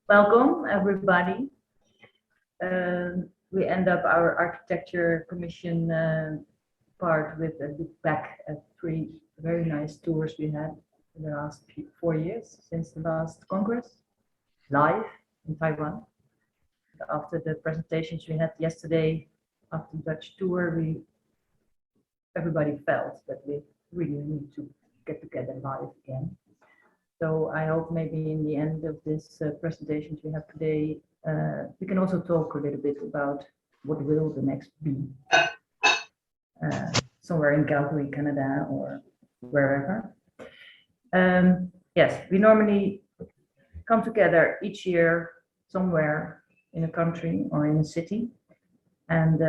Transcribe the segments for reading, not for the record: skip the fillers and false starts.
Welcome, everybody. We end up our architecture commission part with a look back at 3 very nice tours we had in the last 4 years since the last Congress, live in Taiwan. After the presentations we had yesterday, after the Dutch tour, everybody felt that we really need to get together live again. So I hope maybe in the end of this presentations we have today, we can also talk a little bit about what will the next be somewhere in Calgary, Canada, or wherever. Yes, we normally come together each year somewhere in a country or in a city, and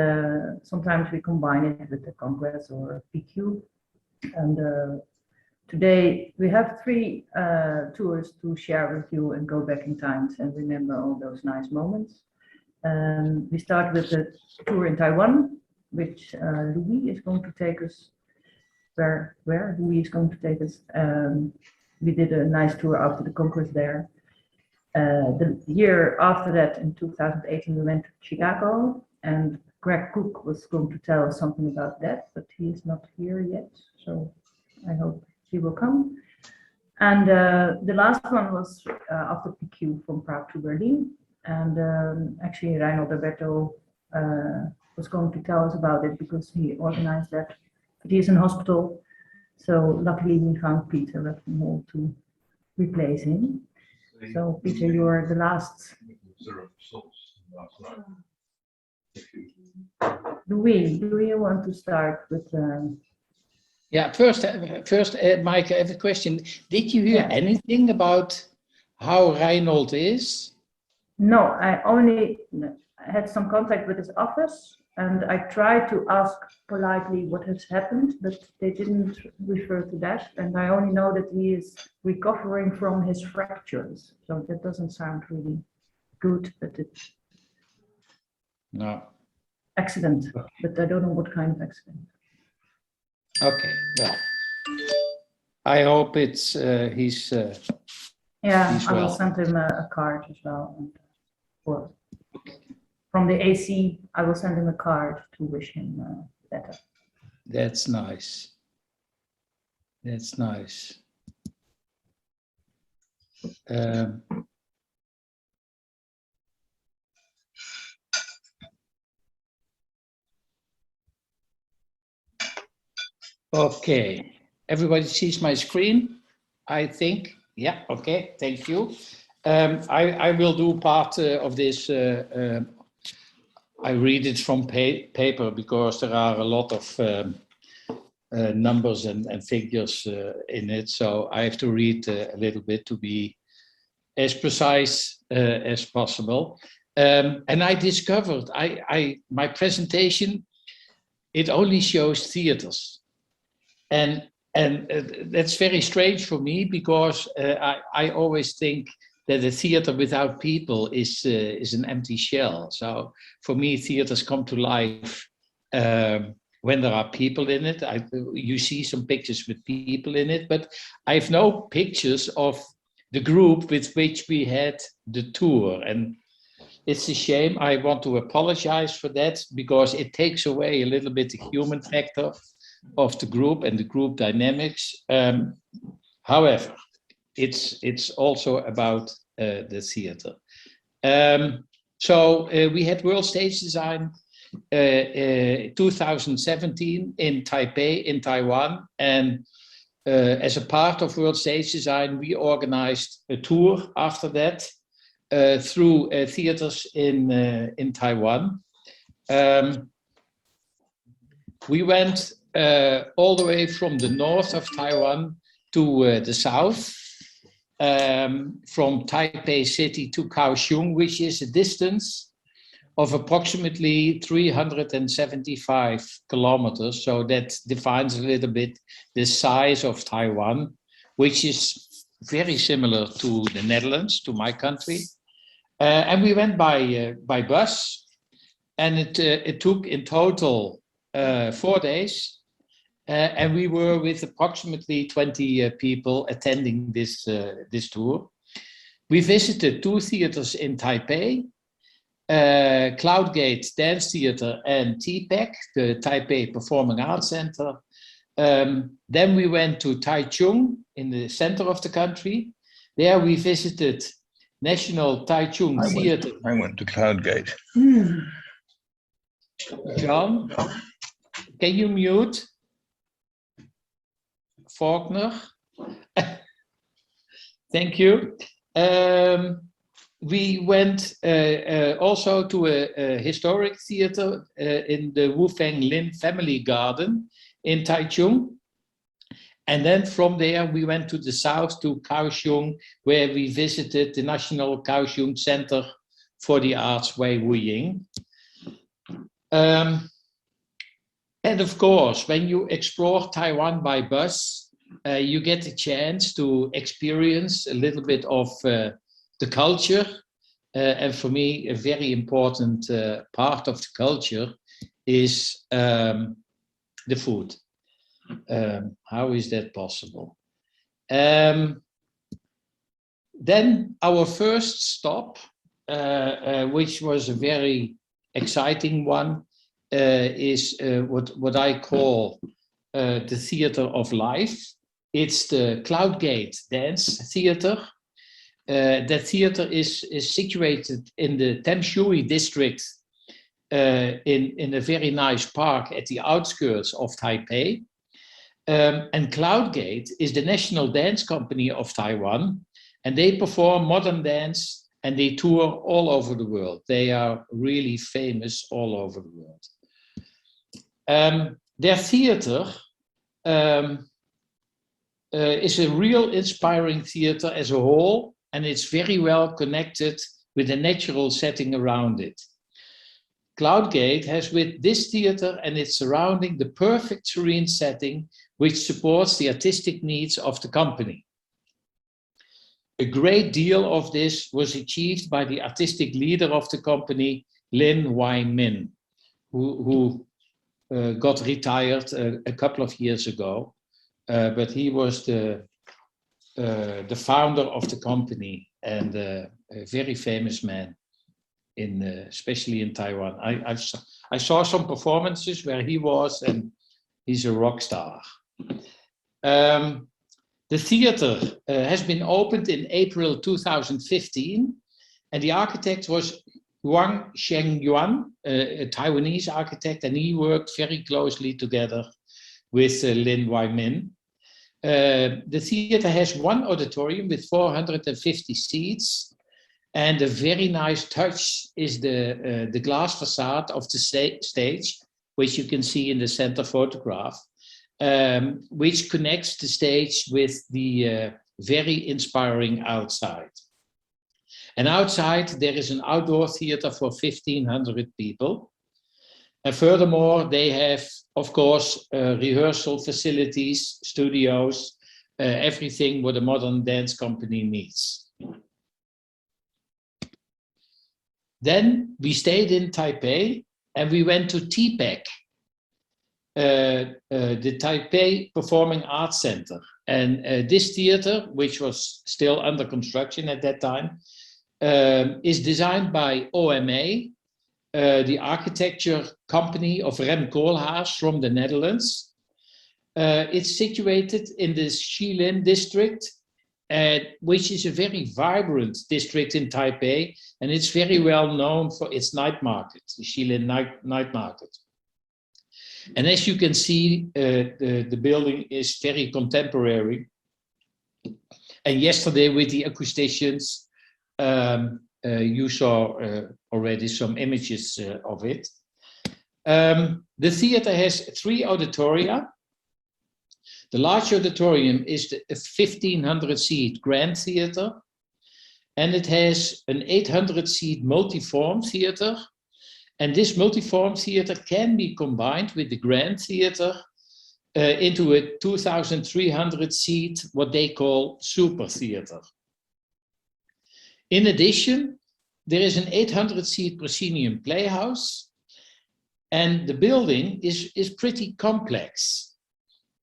sometimes we combine it with the Congress or PQ. And today we have 3 tours to share with you and go back in time and remember all those nice moments. We start with the tour in Taiwan, which Louis is going to take us. Where Louis is going to take us. We did a nice tour after the Congress there. The year after that, in 2018, we went to Chicago, and Greg Cook was going to tell us something about that, but he is not here yet, so I hope he will come. And the last one was after PQ from Prague to Berlin, and actually Reinhold Alberto was going to tell us about it because he organized that. But he's in hospital, so luckily we found Peter Ruttenhall to replace him. So Peter, you are the last. Louis, do you want to start with? Yeah, first, Mike, I have a question. Did you hear anything about how Reinhold is? No, I only had some contact with his office, and I tried to ask politely what has happened, but they didn't refer to that. And I only know that he is recovering from his fractures. So that doesn't sound really good, but it's no accident. But I don't know what kind of accident. Okay, well, I hope it's he's yeah, he's I will well. send him a card as well. Or from the AC, I will send him a card to wish him better. That's nice. That's nice. Okay, everybody sees my screen, I think. Yeah, okay, thank you. I will do part of this. I read it from paper because there are a lot of numbers and figures in it, so I have to read a little bit to be as precise as possible. And I discovered my presentation, it only shows theaters. And that's very strange for me because I always think that a theater without people is an empty shell. So for me, theaters come to life when there are people in it. You see some pictures with people in it, but I have no pictures of the group with which we had the tour. And it's a shame. I want to apologize for that because it takes away a little bit the human factor of the group and the group dynamics. However, it's also about the theater. So we had World Stage Design 2017 in Taipei, in Taiwan, and as a part of World Stage Design, we organized a tour after that through theaters in Taiwan. We went all the way from the north of Taiwan to the south, from Taipei City to Kaohsiung, which is a distance of approximately 375 kilometers. So that defines a little bit the size of Taiwan, which is very similar to the Netherlands, to my country. And we went by bus, and it took in total 4 days. And we were with approximately 20 people attending this tour. We visited 2 theaters in Taipei, Cloudgate Dance Theater and TPEC, the Taipei Performing Arts Center. Then we went to Taichung in the center of the country. There we visited National Taichung Theater. I went to Cloudgate. John, can you mute? Faulkner. Thank you. We went also to a historic theater in the Wu Feng Lin Family Garden in Taichung. And then from there, we went to the south to Kaohsiung, where we visited the National Kaohsiung Center for the Arts, Wei Wuying. And of course, when you explore Taiwan by bus, you get a chance to experience a little bit of the culture. And for me, a very important part of the culture is the food. How is that possible? Then our first stop, which was a very exciting one, is what I call the Theater of Life. It's the Cloudgate Dance Theater. That theater is situated in the Tamshui district in a very nice park at the outskirts of Taipei. And Cloudgate is the national dance company of Taiwan, and they perform modern dance and they tour all over the world. They are really famous all over the world. Their theater is a real inspiring theater as a whole, and it's very well connected with the natural setting around it. Cloudgate has with this theater and its surrounding the perfect serene setting which supports the artistic needs of the company. A great deal of this was achieved by the artistic leader of the company, Lin Wai-min, who got retired a couple of years ago, but he was the founder of the company and a very famous man, especially in Taiwan. I saw some performances where he was, and he's a rock star. The theater has been opened in April 2015, and the architect was Huang Shengyuan, a Taiwanese architect, and he worked very closely together with Lin Wai-min. The theater has one auditorium with 450 seats, and a very nice touch is the glass facade of the stage, which you can see in the center photograph, which connects the stage with the very inspiring outside. And outside, there is an outdoor theater for 1,500 people. And furthermore, they have, of course, rehearsal facilities, studios, everything what a modern dance company needs. Then we stayed in Taipei and we went to TPEC, the Taipei Performing Arts Center. And this theater, which was still under construction at that time, is designed by OMA, the architecture company of Rem Koolhaas from the Netherlands. It's situated in the Shilin district, which is a very vibrant district in Taipei, and it's very well known for its night market, the Shilin night market. And as you can see, the building is very contemporary. And yesterday with the acousticians, you saw already some images of it. The theater has 3 auditoria. The large auditorium is the 1,500-seat Grand Theater, and it has an 800-seat multiform theater. And this multiform theater can be combined with the Grand Theater into a 2,300-seat, what they call super theater. In addition, there is an 800-seat proscenium playhouse, and the building is pretty complex.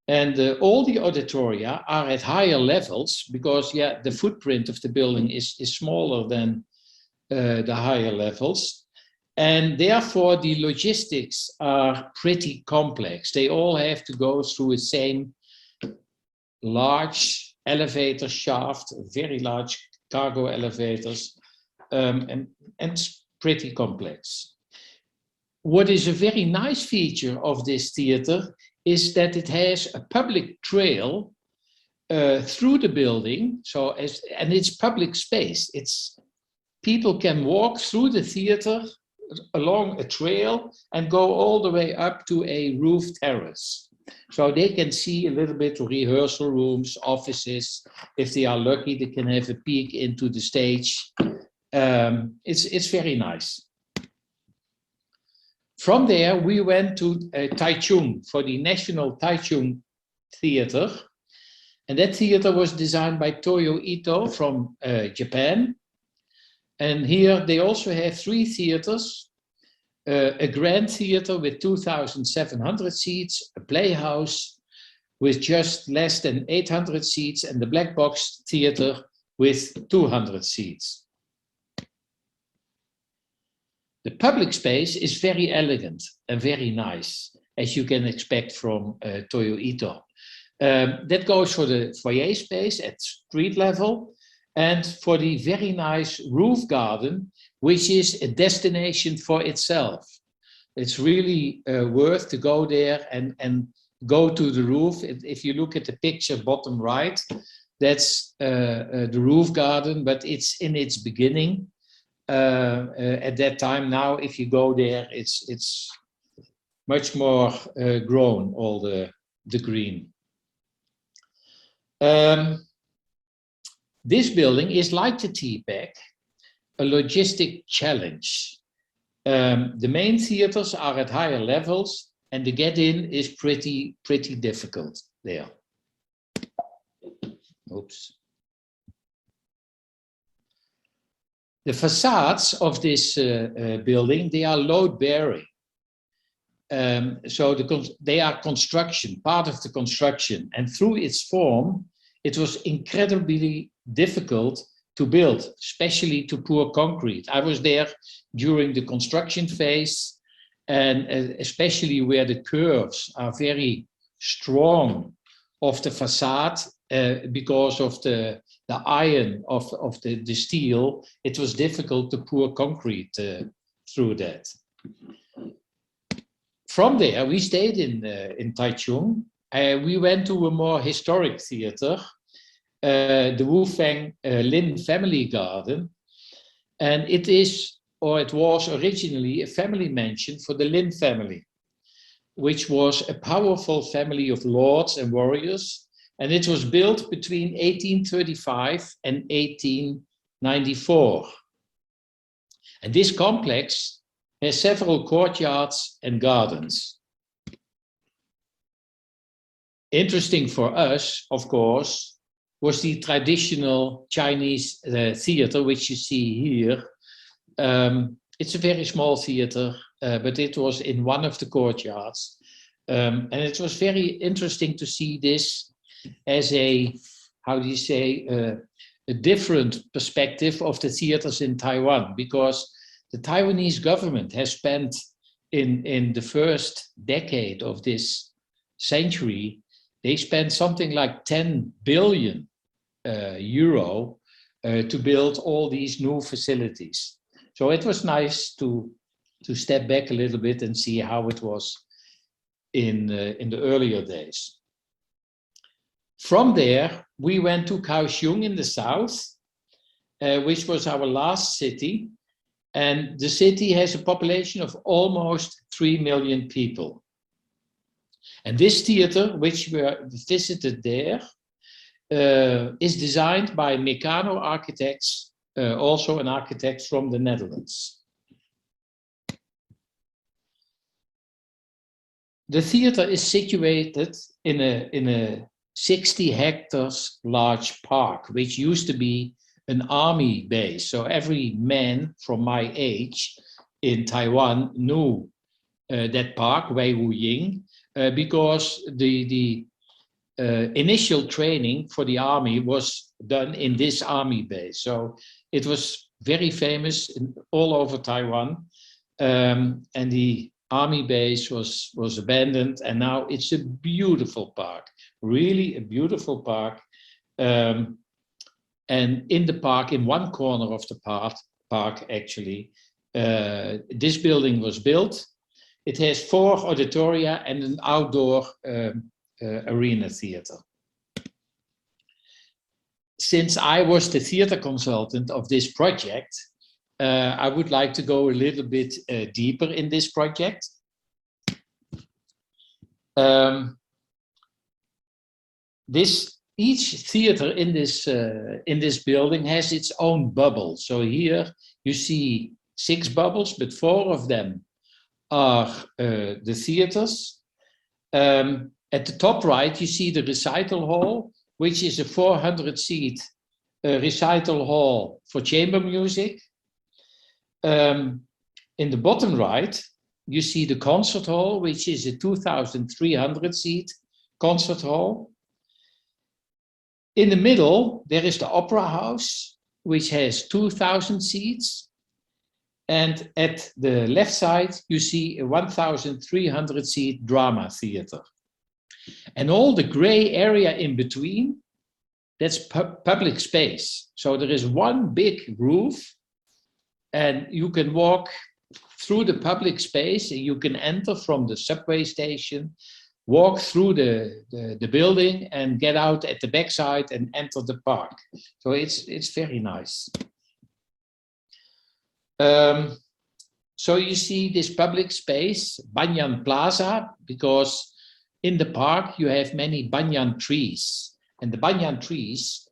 And all the auditoria are at higher levels because, yeah, the footprint of the building is smaller than the higher levels. And therefore, the logistics are pretty complex. They all have to go through the same large elevator shaft, very large cargo elevators, and it's pretty complex. What is a very nice feature of this theater is that it has a public trail through the building. So, and it's public space. People can walk through the theater along a trail and go all the way up to a roof terrace. So they can see a little bit rehearsal rooms, offices. If they are lucky, they can have a peek into the stage. It's very nice. From there, we went to Taichung for the National Taichung Theater. And that theater was designed by Toyo Ito from Japan. And here they also have 3 theaters, a grand theater with 2,700 seats, a playhouse with just less than 800 seats, and the black box theater with 200 seats. The public space is very elegant and very nice, as you can expect from Toyo Ito. That goes for the foyer space at street level, and for the very nice roof garden, which is a destination for itself. It's really worth to go there and go to the roof. If you look at the picture bottom right, that's the roof garden, but it's in its beginning at that time. Now, if you go there, it's much more grown, all the green. This building is like the TPAC, a logistic challenge. The main theaters are at higher levels, and the get-in is pretty difficult there. Oops. The facades of this building, they are load-bearing. So they are construction, part of the construction, and through its form, it was incredibly difficult to build, especially to pour concrete. I was there during the construction phase, and especially where the curves are very strong of the facade because of the iron of the steel. It was difficult to pour concrete through that. From there, we stayed in Taichung. We went to a more historic theater, the Wufeng Lin Family Garden, and it is, or it was originally, a family mansion for the Lin family, which was a powerful family of lords and warriors, and it was built between 1835 and 1894. And this complex has several courtyards and gardens. Interesting for us, of course, was the traditional Chinese theater, which you see here. It's a very small theater, but it was in one of the courtyards. And it was very interesting to see this as a, how do you say, a different perspective of the theaters in Taiwan, because the Taiwanese government has spent in the first decade of this century, they spent something like 10 billion euro to build all these new facilities. So it was nice to step back a little bit and see how it was in the earlier days. From there, we went to Kaohsiung in the south, which was our last city. And the city has a population of almost 3 million people. And this theater, which we visited there, is designed by Meccano Architects, also an architect from the Netherlands. The theater is situated in a 60 hectares large park, which used to be an army base. So every man from my age in Taiwan knew that park, Wei Wu Ying, because the initial training for the army was done in this army base. So it was very famous all over Taiwan. And the army base was abandoned, and now it's a beautiful park, really a beautiful park. And in the park, in one corner of the park actually, this building was built. It has 4 auditoria and an outdoor arena theater. Since I was the theater consultant of this project, I would like to go a little bit deeper in this project. Each theater in this building has its own bubble. So here you see 6 bubbles, but 4 of them are the theaters. At the top right, you see the recital hall, which is a 400-seat recital hall for chamber music. In the bottom right, you see the concert hall, which is a 2,300-seat concert hall. In the middle, there is the opera house, which has 2,000 seats. And at the left side, you see a 1,300-seat drama theater. And all the gray area in between, that's public space. So there is one big roof, and you can walk through the public space, and you can enter from the subway station, walk through the building, and get out at the backside and enter the park. So it's very nice. So you see this public space, Banyan Plaza, because in the park you have many banyan trees, and the banyan trees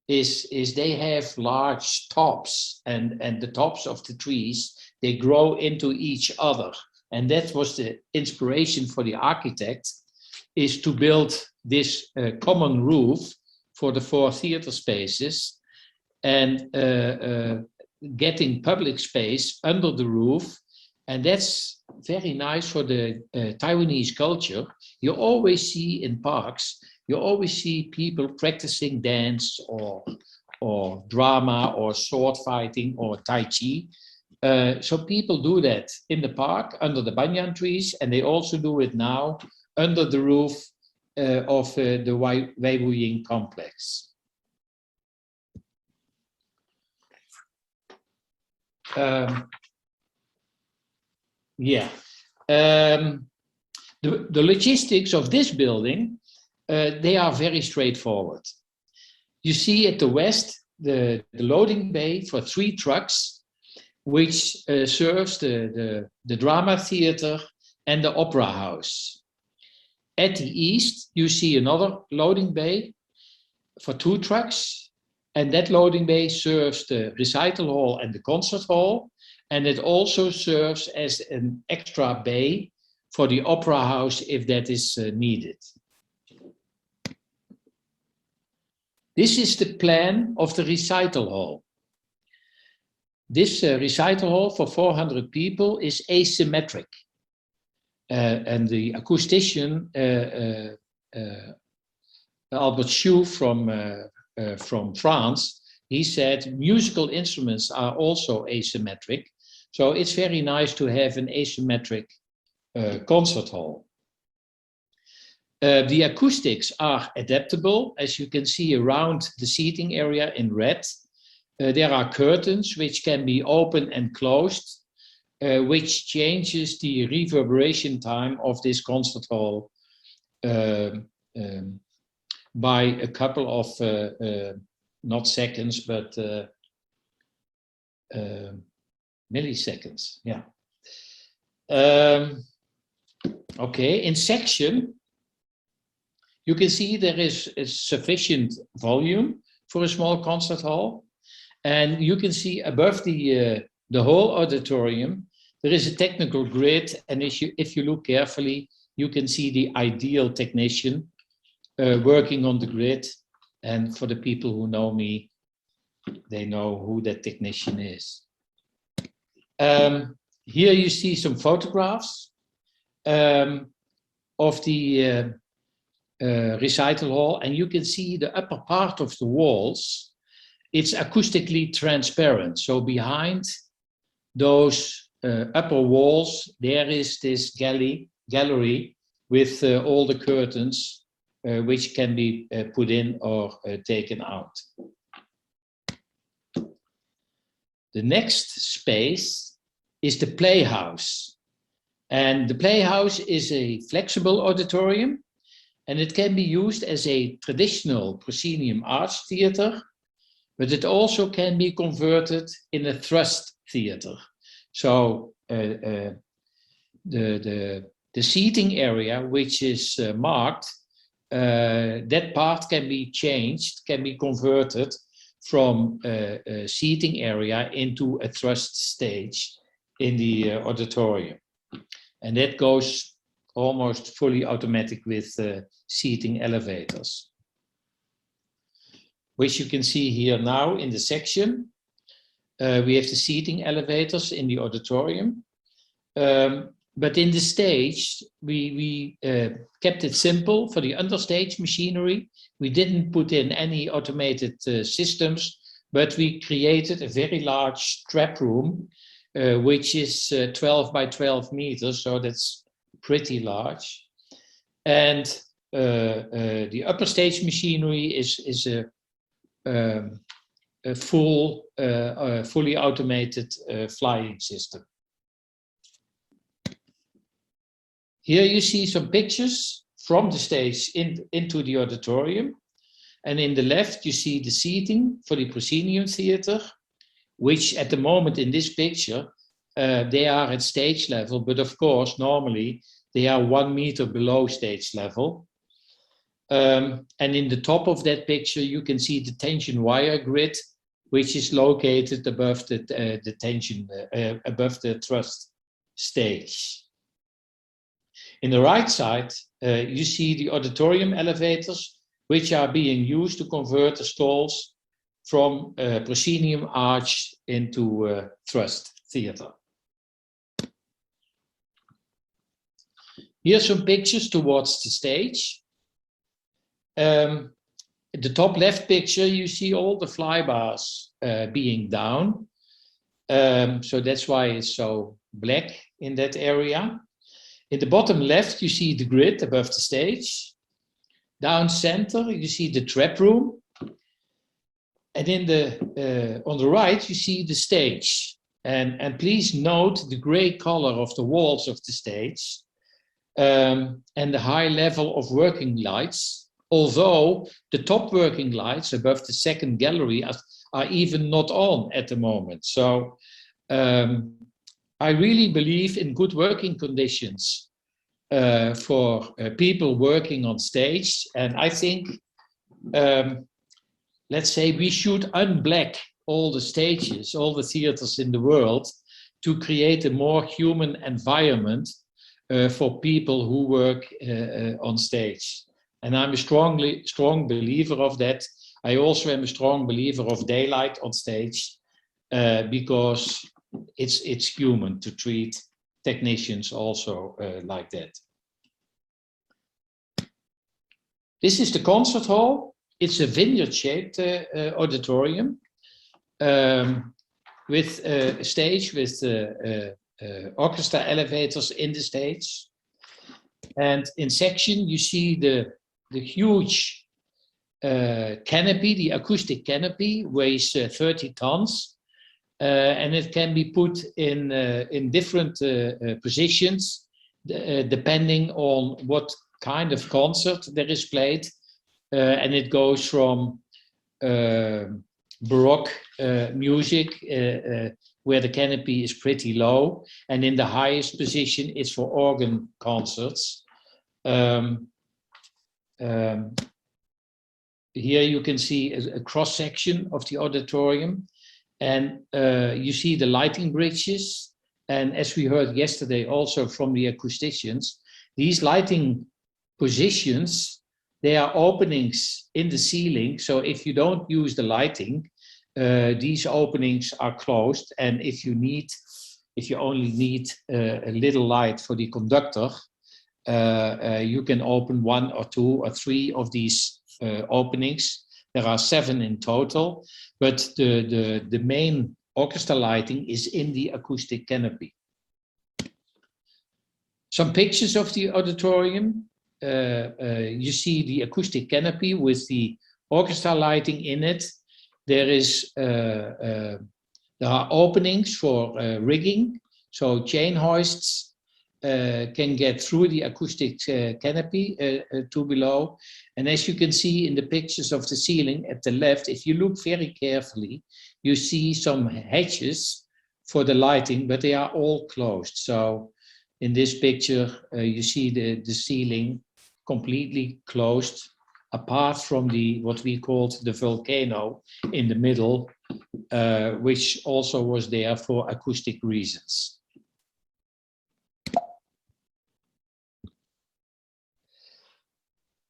is they have large tops, and the tops of the trees, they grow into each other. And that was the inspiration for the architect, is to build this common roof for the 4 theater spaces, and getting public space under the roof. And that's very nice for the Taiwanese culture. You always see in parks, you always see people practicing dance or drama or sword fighting or Tai Chi. So people do that in the park under the banyan trees, and they also do it now under the roof of the Wei Wu Ying complex. The logistics of this building, they are very straightforward. You see at the west the loading bay for 3 trucks, which serves the drama theater and the opera house. At the east, you see another loading bay for 2 trucks, and that loading bay serves the recital hall and the concert hall, and it also serves as an extra bay for the opera house if that is needed. This is the plan of the recital hall. This recital hall for 400 people is asymmetric. And the acoustician, Albert Schue from France, he said musical instruments are also asymmetric. So it's very nice to have an asymmetric concert hall. The acoustics are adaptable, as you can see around the seating area in red. There are curtains which can be open and closed, which changes the reverberation time of this concert hall by a couple of, not seconds, but milliseconds, yeah. Okay, in section, you can see there is a sufficient volume for a small concert hall. And you can see above the whole auditorium, there is a technical grid. And if you look carefully, you can see the ideal technician working on the grid. And for the people who know me, they know who that technician is. Here you see some photographs of the recital hall, and you can see the upper part of the walls. It's acoustically transparent. So behind those upper walls, there is this gallery with all the curtains which can be put in or taken out. The next space is the playhouse. And the playhouse is a flexible auditorium, and it can be used as a traditional proscenium arch theater, but it also can be converted in a thrust theater. So the seating area, which is marked, that part can be changed, can be converted from a seating area into a thrust stage in the auditorium. And that goes almost fully automatic with seating elevators, which you can see here now in the section. We have the seating elevators in the auditorium. But in the stage, we kept it simple for the understage machinery. We didn't put in any automated systems, but we created a very large strap room, which is 12 by 12 meters, so that's pretty large. And the upper stage machinery is a fully automated flying system. Here you see some pictures from the stage into the auditorium. And in the left, you see the seating for the proscenium theater, which at the moment in this picture, they are at stage level, but of course, normally they are 1 meter below stage level. And in the top of that picture, you can see the tension wire grid, which is located above the tension, above the thrust stage. In the right side, you see the auditorium elevators, which are being used to convert the stalls from proscenium arch into thrust theater. Here are some pictures towards the stage. The top left picture, you see all the flybars being down. So that's why it's so black in that area. In the bottom left, you see the grid above the stage. Down center, you see the trap room. And in on the right, you see the stage. And please note the gray color of the walls of the stage and the high level of working lights, although the top working lights above the second gallery are even not on at the moment. So I really believe in good working conditions for people working on stage. And I think, let's say, we should unblack all the stages, all the theaters in the world, to create a more human environment for people who work on stage. And I'm a strong believer of that. I also am a strong believer of daylight on stage because it's human to treat technicians also like that. This is the concert hall. It's a vineyard-shaped auditorium with a stage with orchestra elevators in the stage. And in section, you see the huge canopy, the acoustic canopy, weighs 30 tons. And it can be put in different positions depending on what kind of concert there is played. And it goes from Baroque music, where the canopy is pretty low, and in the highest position it's for organ concerts. Here you can see a cross-section of the auditorium, and you see the lighting bridges. And as we heard yesterday also from the acousticians, these lighting positions, they are openings in the ceiling. So if you don't use the lighting, these openings are closed. And if you only need a little light for the conductor, you can open 1 or 2 or 3 of these openings. There are 7 in total, but the main orchestra lighting is in the acoustic canopy. Some pictures of the auditorium. You see the acoustic canopy with the orchestra lighting in it. There are openings for rigging, so chain hoists can get through the acoustic canopy to below. And as you can see in the pictures of the ceiling at the left, if you look very carefully, you see some hatches for the lighting, but they are all closed. So in this picture, you see the ceiling completely closed, apart from what we called the volcano in the middle, which also was there for acoustic reasons.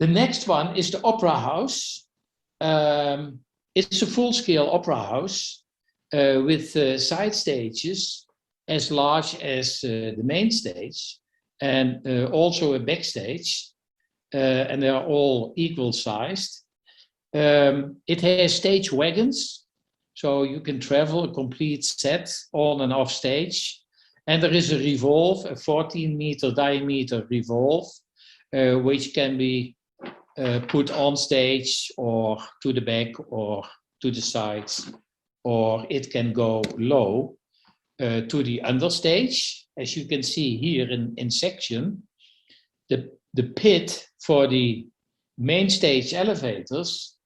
The next one is the Opera House. It's a full-scale opera house with side stages as large as the main stage, and also a backstage, and they are all equal sized. It has stage wagons, so you can travel a complete set on and off stage. And there is a revolve, a 14-meter diameter revolve, which can be put on stage or to the back or to the sides, or it can go low to the understage. As you can see here in section, the pit for the main stage elevators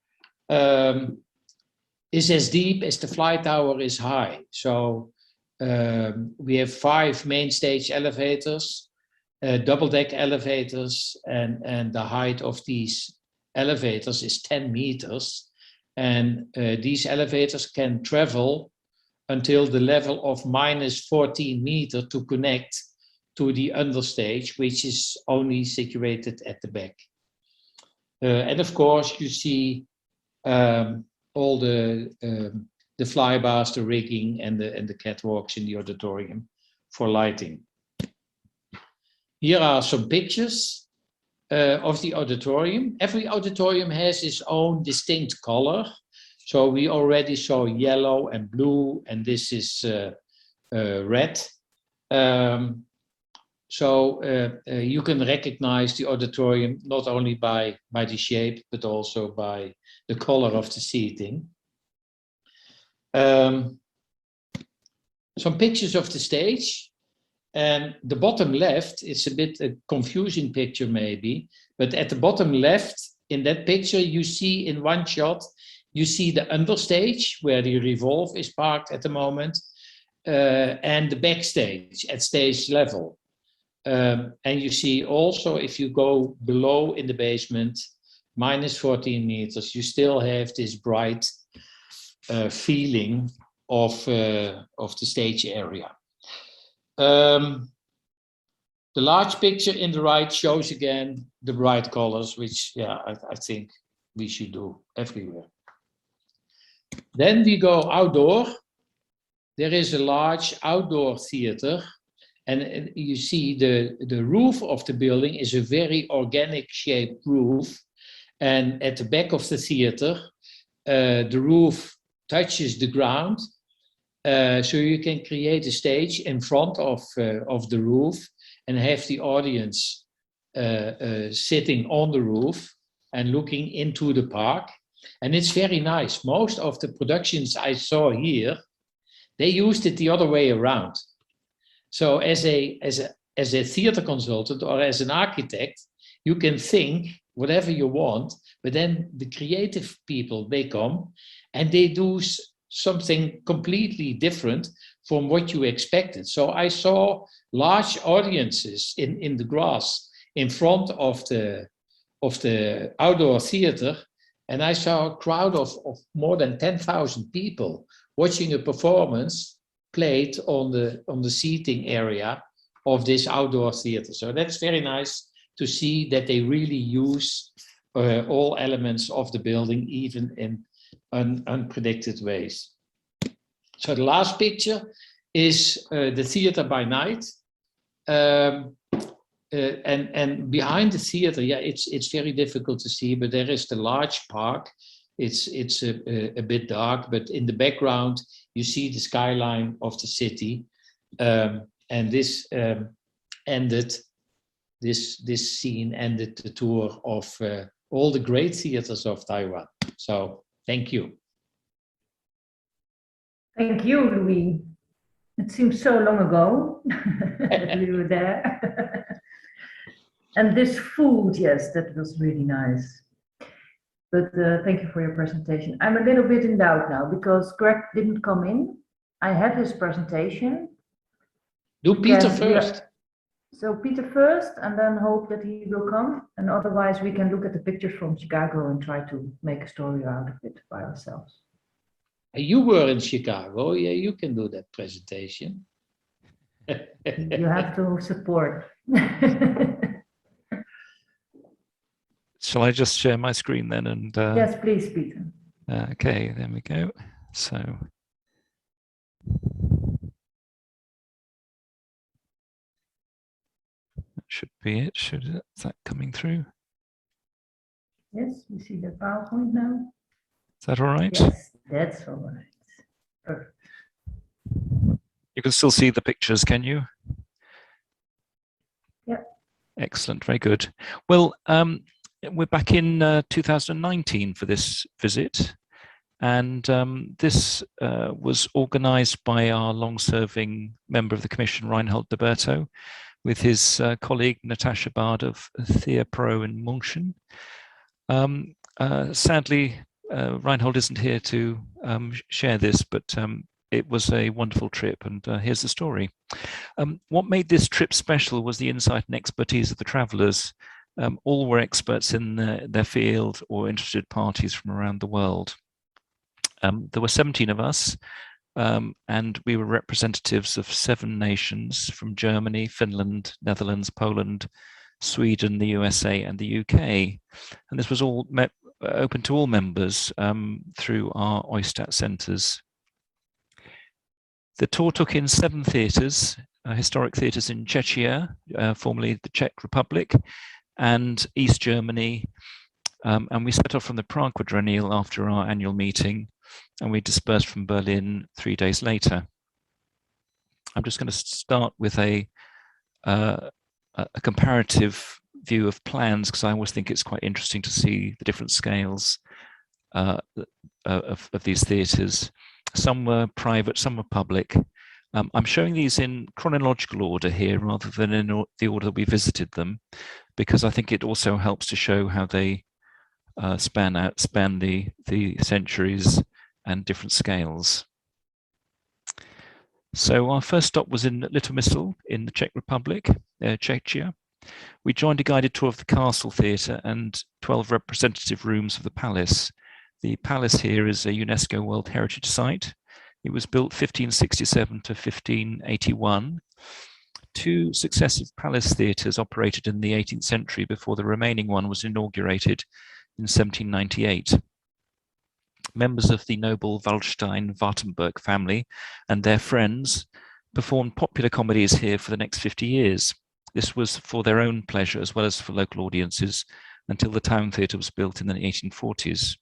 is as deep as the flight tower is high. So we have 5 main stage elevators, double-deck elevators, and the height of these elevators is 10 meters. And these elevators can travel until the level of minus 14 meters to connect to the understage, which is only situated at the back. And of course, you see all the flybars, the rigging, and the catwalks in the auditorium for lighting. Here are some pictures of the auditorium. Every auditorium has its own distinct color. So we already saw yellow and blue, and this is red. You can recognize the auditorium not only by the shape, but also by the color of the seating. Some pictures of the stage. And the bottom left, it's a bit a confusing picture maybe, but at the bottom left in that picture, you see in one shot, you see the understage where the revolve is parked at the moment, and the backstage at stage level. And you see also, if you go below in the basement, minus 14 meters, you still have this bright feeling of the stage area. The large picture in the right shows again the bright colors, which I think we should do everywhere. Then we go outdoor. There is a large outdoor theater, and you see the roof of the building is a very organic shaped roof, and at the back of the theater, the roof touches the ground. So you can create a stage in front of the roof and have the audience sitting on the roof and looking into the park. And it's very nice. Most of the productions I saw here, they used it the other way around. So as a theater consultant or as an architect, you can think whatever you want, but then the creative people, they come and they do something completely different from what you expected. So I saw large audiences in the grass in front of the outdoor theater, and I saw a crowd of more than 10,000 people watching a performance played on the seating area of this outdoor theater. So that's very nice to see that they really use all elements of the building, even in unpredicted ways. So the last picture is the theater by night. and behind the theater, yeah, it's very difficult to see, but there is the large park. It's a bit dark, but in the background you see the skyline of the city, and this ended. This scene ended the tour of all the great theaters of Taiwan. So thank you. Thank you, Louis. It seems so long ago that we were there. And this food, yes, that was really nice. But thank you for your presentation. I'm a little bit in doubt now because Greg didn't come in. I had his presentation. Do Peter first. So Peter first, and then hope that he will come. And otherwise we can look at the pictures from Chicago and try to make a story out of it by ourselves. You were in Chicago. Yeah, you can do that presentation. You have to support. Shall I just share my screen then? And yes, please, Peter. Okay, there we go. So that should be it. Is that coming through? Yes, we see the PowerPoint now. Is that all right? Yes, that's all right. Perfect. You can still see the pictures, can you? Yeah. Excellent, very good. Well, we're back in 2019 for this visit, and this was organized by our long-serving member of the Commission, Reinhold de Berto, with his colleague Natasha Bard of Thea Pro in München. Sadly, Reinhold isn't here to share this, but it was a wonderful trip, and here's the story. What made this trip special was the insight and expertise of the travellers. All were experts in their field or interested parties from around the world. There were 17 of us, and we were representatives of 7 nations from Germany, Finland, Netherlands, Poland, Sweden, the USA, and the UK. And this was all open to all members through our Oystat centres. The tour took in 7 theatres, historic theatres in Czechia, formerly the Czech Republic, and East Germany. And we set off from the Prague Quadrennial after our annual meeting, and we dispersed from Berlin 3 days later. I'm just going to start with a comparative view of plans, because I always think it's quite interesting to see the different scales of these theatres. Some were private, some were public. I'm showing these in chronological order here rather than in the order we visited them, because I think it also helps to show how they span the centuries and different scales. So our first stop was in Litomyšl in the Czech Republic, Czechia. We joined a guided tour of the Castle Theatre and 12 representative rooms of the palace. The palace here is a UNESCO World Heritage Site. It was built 1567 to 1581. 2 successive palace theatres operated in the 18th century before the remaining one was inaugurated in 1798. Members of the noble Waldstein-Wartenberg family and their friends performed popular comedies here for the next 50 years. This was for their own pleasure as well as for local audiences until the town theatre was built in the 1840s.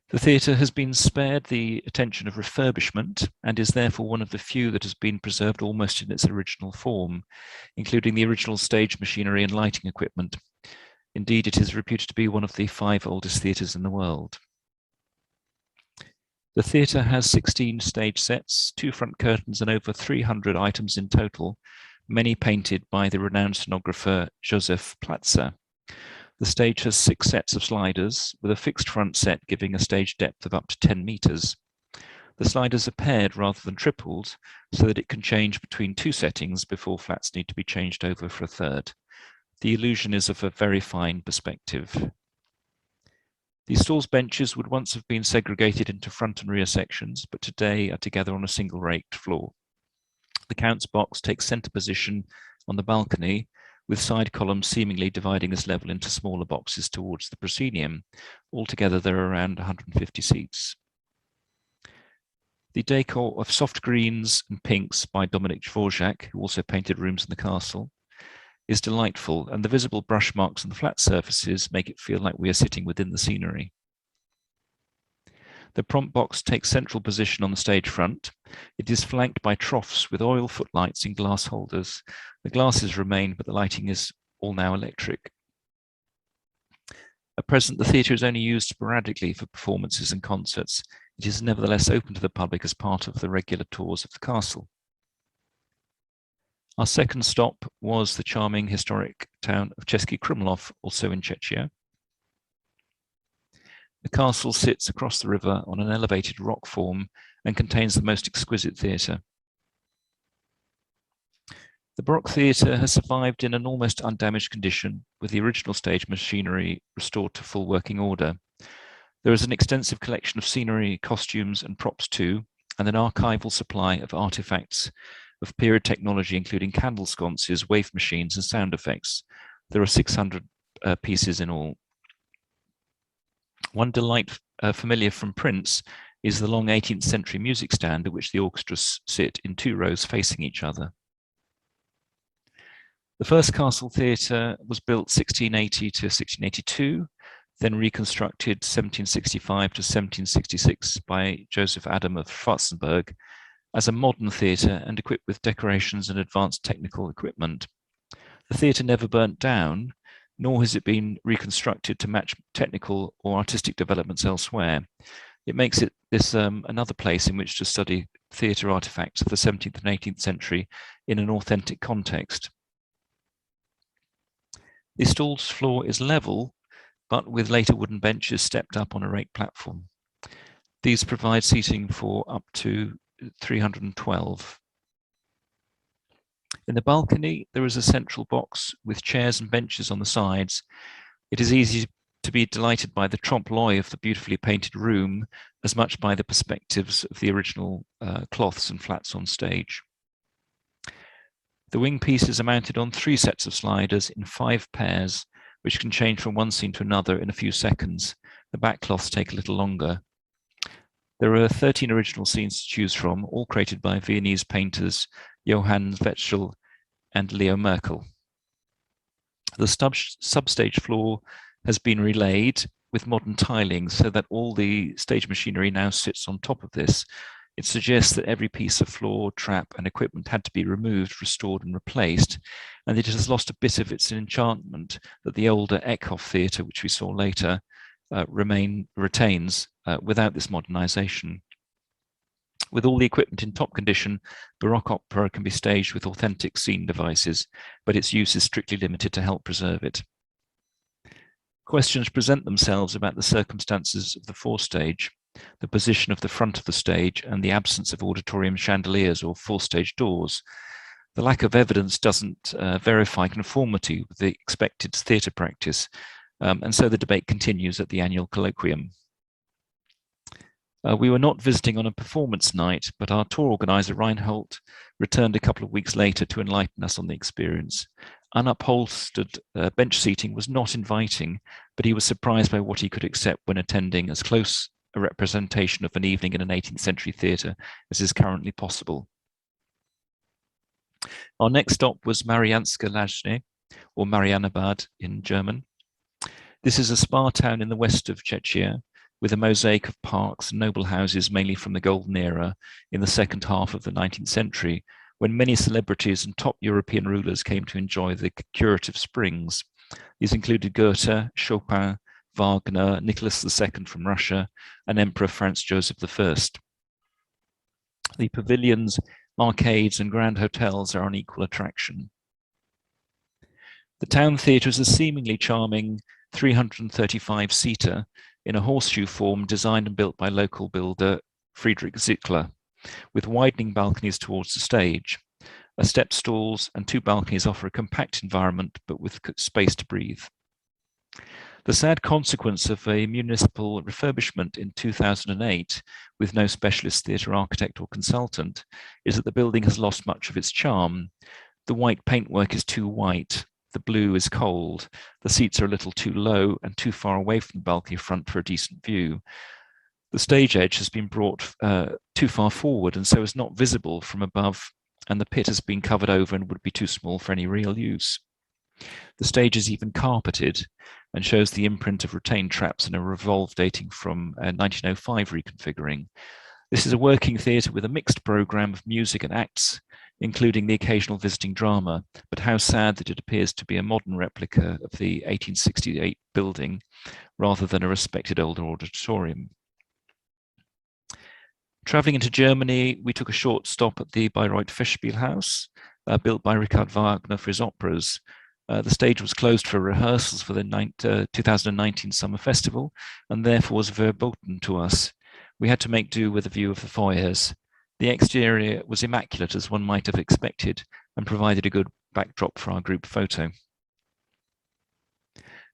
The theatre has been spared the attention of refurbishment and is therefore one of the few that has been preserved almost in its original form, including the original stage machinery and lighting equipment. Indeed, it is reputed to be one of the 5 oldest theatres in the world. The theatre has 16 stage sets, 2 front curtains, and over 300 items in total, many painted by the renowned scenographer Josef Platzer. The stage has 6 sets of sliders, with a fixed front set giving a stage depth of up to 10 meters. The sliders are paired rather than tripled, so that it can change between 2 settings before flats need to be changed over for a third. The illusion is of a very fine perspective. The stalls benches would once have been segregated into front and rear sections, but today are together on a single raked floor. The Count's box takes centre position on the balcony, with side columns seemingly dividing this level into smaller boxes towards the proscenium. Altogether, there are around 150 seats. The decor of soft greens and pinks by Dominic Dvorak, who also painted rooms in the castle, is delightful, and the visible brush marks on the flat surfaces make it feel like we are sitting within the scenery. The prompt box takes central position on the stage front. It is flanked by troughs with oil footlights in glass holders. The glasses remain, but the lighting is all now electric. At present, the theatre is only used sporadically for performances and concerts. It is nevertheless open to the public as part of the regular tours of the castle. Our second stop was the charming historic town of Český Krumlov, also in Czechia. The castle sits across the river on an elevated rock form and contains the most exquisite theatre. The Baroque theatre has survived in an almost undamaged condition, with the original stage machinery restored to full working order. There is an extensive collection of scenery, costumes and props too, and an archival supply of artifacts of period technology, including candle sconces, wave machines and sound effects. There are 600 pieces in all. One delight familiar from prints is the long 18th century music stand at which the orchestras sit in 2 rows facing each other. The first castle theatre was built 1680 to 1682, then reconstructed 1765 to 1766 by Joseph Adam of Schwarzenberg as a modern theatre and equipped with decorations and advanced technical equipment. The theatre never burnt down, nor has it been reconstructed to match technical or artistic developments elsewhere. It makes it another place in which to study theatre artifacts of the 17th and 18th century in an authentic context. The stalls floor is level, but with later wooden benches stepped up on a rake platform. These provide seating for up to 312. In the balcony, there is a central box with chairs and benches on the sides. It is easy to be delighted by the trompe-l'oeil of the beautifully painted room, as much by the perspectives of the original cloths and flats on stage. The wing pieces are mounted on 3 sets of sliders in 5 pairs, which can change from one scene to another in a few seconds. The back cloths take a little longer. There are 13 original scenes to choose from, all created by Viennese painters Johann Wetschel and Leo Merkel. The substage floor has been relaid with modern tiling so that all the stage machinery now sits on top of this. It suggests that every piece of floor, trap and equipment had to be removed, restored and replaced, and it has lost a bit of its enchantment that the older Eckhoff Theatre, which we saw later, retains without this modernization. With all the equipment in top condition, Baroque opera can be staged with authentic scene devices, but its use is strictly limited to help preserve it. Questions present themselves about the circumstances of the forestage, the position of the front of the stage, and the absence of auditorium chandeliers or full stage doors. The lack of evidence doesn't verify conformity with the expected theatre practice, and so the debate continues at the annual colloquium. We were not visiting on a performance night, but our tour organizer, Reinhold, returned a couple of weeks later to enlighten us on the experience. Unupholstered bench seating was not inviting, but he was surprised by what he could accept when attending as close a representation of an evening in an 18th century theatre as is currently possible. Our next stop was Mariánské Lázně, or Marianabad in German. This is a spa town in the west of Czechia, with a mosaic of parks and noble houses, mainly from the Golden Era in the second half of the 19th century, when many celebrities and top European rulers came to enjoy the curative springs. These included Goethe, Chopin, Wagner, Nicholas II from Russia, and Emperor Franz Joseph I. The pavilions, arcades, and grand hotels are an equal attraction. The town theatre is a seemingly charming 335-seater in a horseshoe form designed and built by local builder Friedrich Zickler, with widening balconies towards the stage. Step stalls and 2 balconies offer a compact environment, but with space to breathe. The sad consequence of a municipal refurbishment in 2008, with no specialist theatre architect or consultant, is that the building has lost much of its charm. The white paintwork is too white, the blue is cold, the seats are a little too low and too far away from the balcony front for a decent view. The stage edge has been brought too far forward and so is not visible from above, and the pit has been covered over and would be too small for any real use. The stage is even carpeted and shows the imprint of retained traps in a revolve dating from 1905 reconfiguring. This is a working theatre with a mixed programme of music and acts, including the occasional visiting drama, but how sad that it appears to be a modern replica of the 1868 building rather than a respected older auditorium. Travelling into Germany, we took a short stop at the Bayreuth Festspielhaus, built by Richard Wagner for his operas. The stage was closed for rehearsals for the 2019 Summer Festival and therefore was verboten to us. We had to make do with a view of the foyers. The exterior was immaculate, as one might have expected, and provided a good backdrop for our group photo.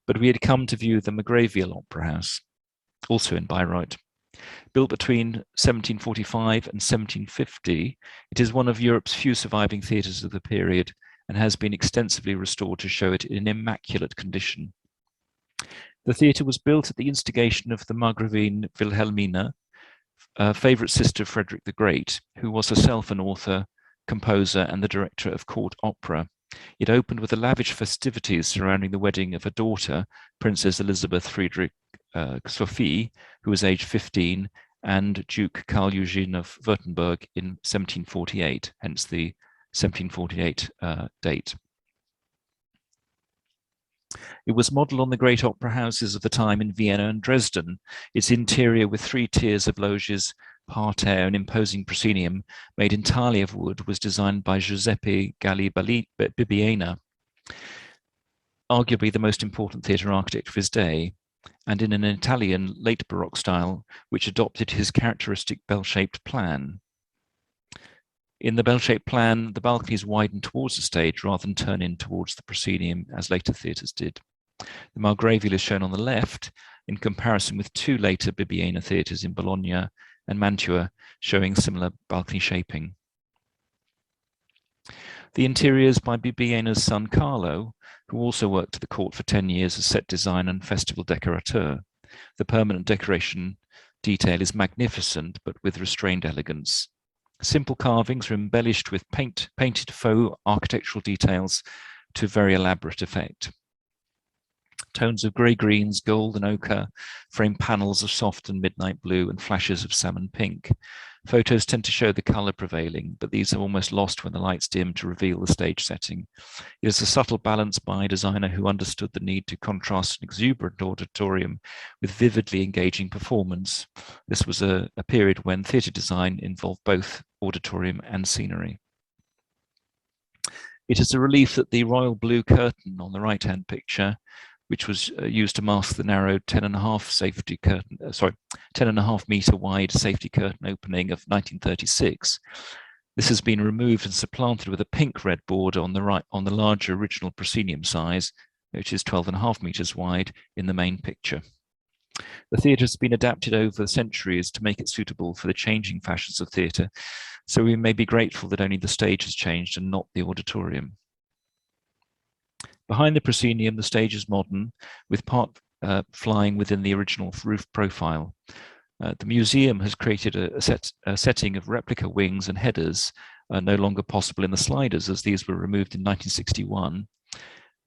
But we had come to view the Margraville Opera House, also in Bayreuth. Built between 1745 and 1750, it is one of Europe's few surviving theatres of the period and has been extensively restored to show it in immaculate condition. The theatre was built at the instigation of the Margravine Wilhelmina, a favourite sister of Frederick the Great, who was herself an author, composer, and the director of court opera. It opened with the lavish festivities surrounding the wedding of her daughter, Princess Elizabeth Friedrich Sophie, who was aged 15, and Duke Karl Eugene of Württemberg in 1748, hence the 1748 date. It was modelled on the great opera houses of the time in Vienna and Dresden. Its interior, with 3 tiers of loges, parterre, and imposing proscenium, made entirely of wood, was designed by Giuseppe Galli Bibbiena, arguably the most important theatre architect of his day, and in an Italian late Baroque style, which adopted his characteristic bell-shaped plan. In the bell-shaped plan, the balconies widen towards the stage rather than turn in towards the proscenium, as later theatres did. The Margraville is shown on the left, in comparison with 2 later Bibbiena theatres in Bologna and Mantua, showing similar balcony shaping. The interiors by Bibbiena's son Carlo, who also worked at the court for 10 years as set design and festival decorateur. The permanent decoration detail is magnificent, but with restrained elegance. Simple carvings are embellished with painted faux architectural details to very elaborate effect. Tones of grey-greens, gold and ochre frame panels of soft and midnight blue and flashes of salmon pink. Photos tend to show the colour prevailing, but these are almost lost when the lights dim to reveal the stage setting. It is a subtle balance by a designer who understood the need to contrast an exuberant auditorium with vividly engaging performance. This was a period when theatre design involved both auditorium and scenery. It is a relief that the royal blue curtain on the right-hand picture, which was used to mask the narrow 10.5 metre wide safety curtain opening of 1936. This has been removed and supplanted with a pink-red board on the right, on the larger original proscenium size, which is 12.5 metres wide in the main picture. The theatre has been adapted over centuries to make it suitable for the changing fashions of theatre, so we may be grateful that only the stage has changed and not the auditorium. Behind the proscenium, the stage is modern, with part flying within the original roof profile. The museum has created a setting of replica wings and headers, no longer possible in the sliders, as these were removed in 1961.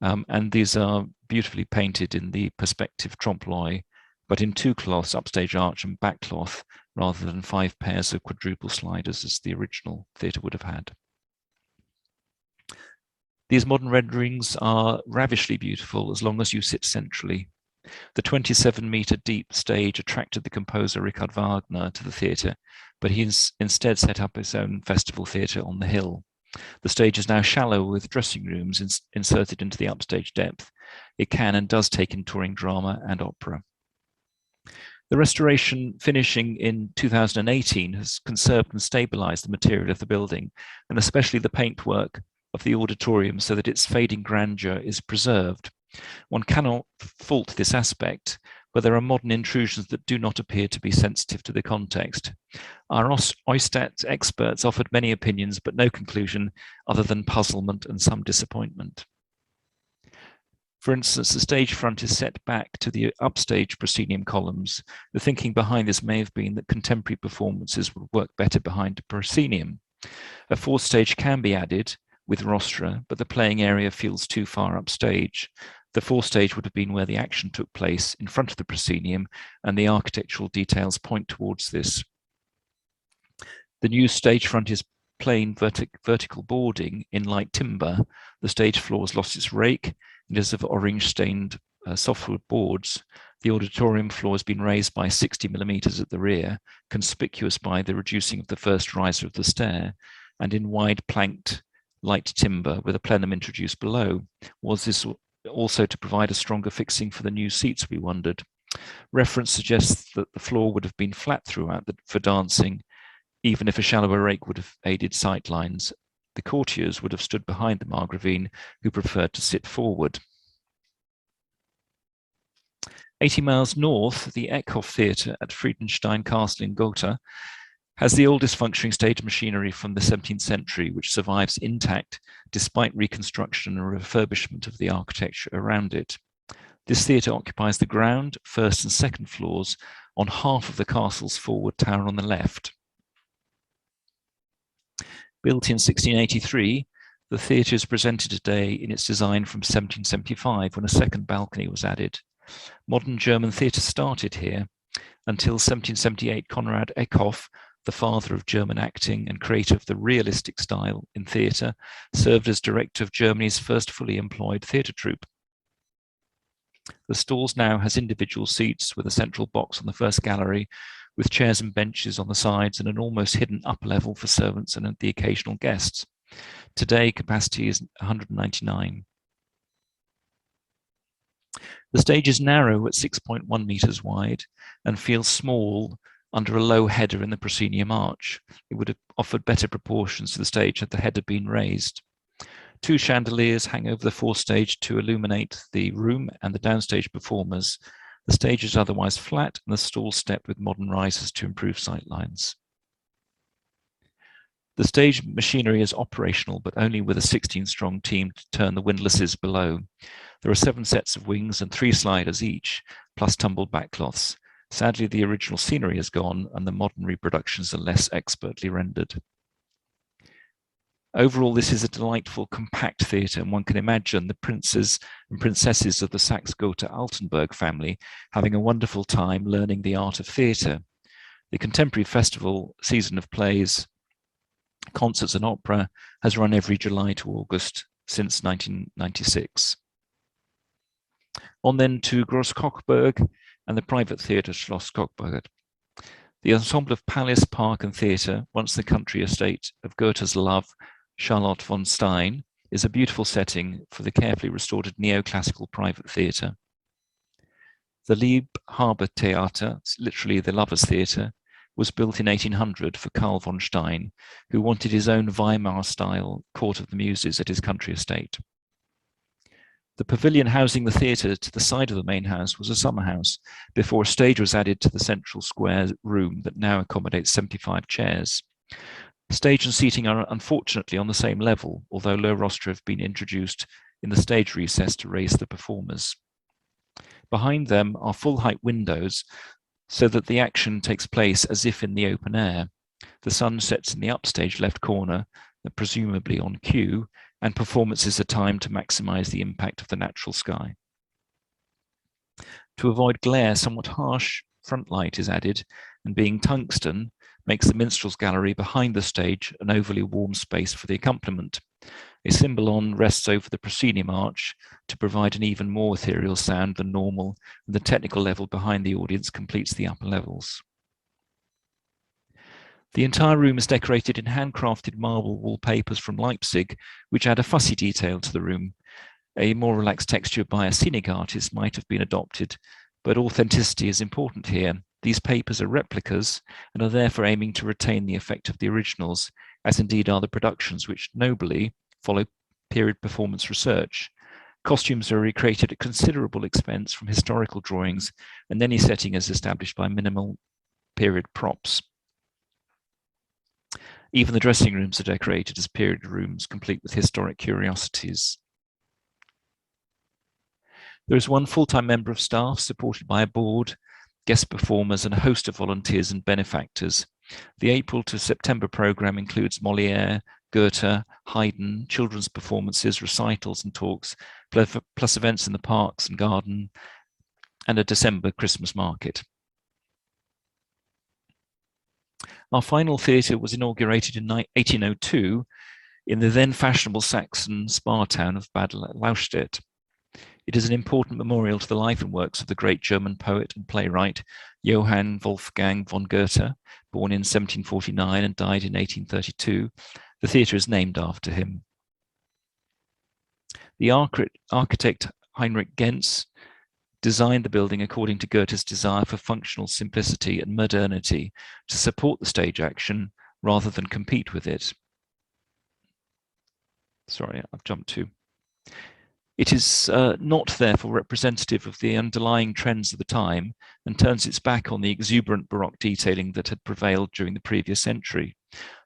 And these are beautifully painted in the perspective trompe-l'oeil, but in 2 cloths, upstage arch and back cloth, rather than 5 pairs of quadruple sliders as the original theatre would have had. These modern renderings are ravishly beautiful as long as you sit centrally. The 27-metre deep stage attracted the composer Richard Wagner to the theatre, but he instead set up his own festival theatre on the hill. The stage is now shallow with dressing rooms inserted into the upstage depth. It can and does take in touring drama and opera. The restoration finishing in 2018 has conserved and stabilised the material of the building, and especially the paintwork of the auditorium, so that its fading grandeur is preserved. One cannot fault this aspect, but there are modern intrusions that do not appear to be sensitive to the context. Our Oistat experts offered many opinions, but no conclusion other than puzzlement and some disappointment. For instance, the stage front is set back to the upstage proscenium columns. The thinking behind this may have been that contemporary performances would work better behind the proscenium. A 4th stage can be added, with rostra, but the playing area feels too far upstage. The forestage would have been where the action took place, in front of the proscenium, and the architectural details point towards this. The new stage front is plain vertical boarding in light timber. The stage floor has lost its rake. It is of orange-stained softwood boards. The auditorium floor has been raised by 60 millimeters at the rear, conspicuous by the reducing of the first riser of the stair, and in wide planked light timber with a plenum introduced below. Was this also to provide a stronger fixing for the new seats, we wondered? Reference suggests that the floor would have been flat throughout for dancing, even if a shallower rake would have aided sight lines. The courtiers would have stood behind the Margravine, who preferred to sit forward. 80 miles north, the Eckhoff Theatre at Friedenstein Castle in Gotha has the oldest functioning stage machinery from the 17th century, which survives intact despite reconstruction and refurbishment of the architecture around it. This theatre occupies the ground, first and second floors, on half of the castle's forward tower on the left. Built in 1683, the theatre is presented today in its design from 1775, when a second balcony was added. Modern German theatre started here. Until 1778, Konrad Eckhoff, the father of German acting and creator of the realistic style in theatre, served as director of Germany's first fully employed theatre troupe. The stalls now has individual seats with a central box on the first gallery, with chairs and benches on the sides and an almost hidden upper level for servants and the occasional guests. Today, capacity is 199. The stage is narrow at 6.1 meters wide and feels small under a low header in the proscenium arch. It would have offered better proportions to the stage had the header been raised. 2 chandeliers hang over the forestage to illuminate the room and the downstage performers. The stage is otherwise flat and the stalls stepped with modern risers to improve sight lines. The stage machinery is operational, but only with a 16-strong team to turn the windlasses below. There are 7 sets of wings and 3 sliders each, plus tumbled backcloths. Sadly, the original scenery is gone and the modern reproductions are less expertly rendered. Overall, this is a delightful, compact theatre, and one can imagine the princes and princesses of the Saxe-Gotha-Altenburg family having a wonderful time learning the art of theatre. The contemporary festival season of plays, concerts and opera has run every July to August since 1996. On then to Großkochberg and the private theatre Schloss Kochberg. The ensemble of Palace, Park and Theatre, once the country estate of Goethe's love, Charlotte von Stein, is a beautiful setting for the carefully restored neoclassical private theatre. The Liebhaber Theater, literally the Lovers Theatre, was built in 1800 for Karl von Stein, who wanted his own Weimar-style Court of the Muses at his country estate. The pavilion housing the theatre to the side of the main house was a summer house, before a stage was added to the central square room that now accommodates 75 chairs. Stage and seating are unfortunately on the same level, although low rostra have been introduced in the stage recess to raise the performers. Behind them are full-height windows, so that the action takes place as if in the open air. The sun sets in the upstage left corner, presumably on cue, and performances are timed to maximize the impact of the natural sky. To avoid glare, somewhat harsh front light is added, and being tungsten, makes the minstrel's gallery behind the stage an overly warm space for the accompaniment. A cymbalon rests over the proscenium arch to provide an even more ethereal sound than normal, and the technical level behind the audience completes the upper levels. The entire room is decorated in handcrafted marble wallpapers from Leipzig, which add a fussy detail to the room. A more relaxed texture by a scenic artist might have been adopted, but authenticity is important here. These papers are replicas and are therefore aiming to retain the effect of the originals, as indeed are the productions, which nobly follow period performance research. Costumes are recreated at considerable expense from historical drawings, and any setting is established by minimal period props. Even the dressing rooms are decorated as period rooms, complete with historic curiosities. There is one full-time member of staff, supported by a board, guest performers, and a host of volunteers and benefactors. The April to September programme includes Molière, Goethe, Haydn, children's performances, recitals and talks, plus events in the parks and garden, and a December Christmas market. Our final theatre was inaugurated in 1802 in the then fashionable Saxon spa town of Bad Lauchstädt. It is an important memorial to the life and works of the great German poet and playwright Johann Wolfgang von Goethe, born in 1749 and died in 1832. The theatre is named after him. The architect Heinrich Genz designed the building according to Goethe's desire for functional simplicity and modernity to support the stage action rather than compete with it. Sorry, I've jumped to. It is not therefore representative of the underlying trends of the time and turns its back on the exuberant Baroque detailing that had prevailed during the previous century.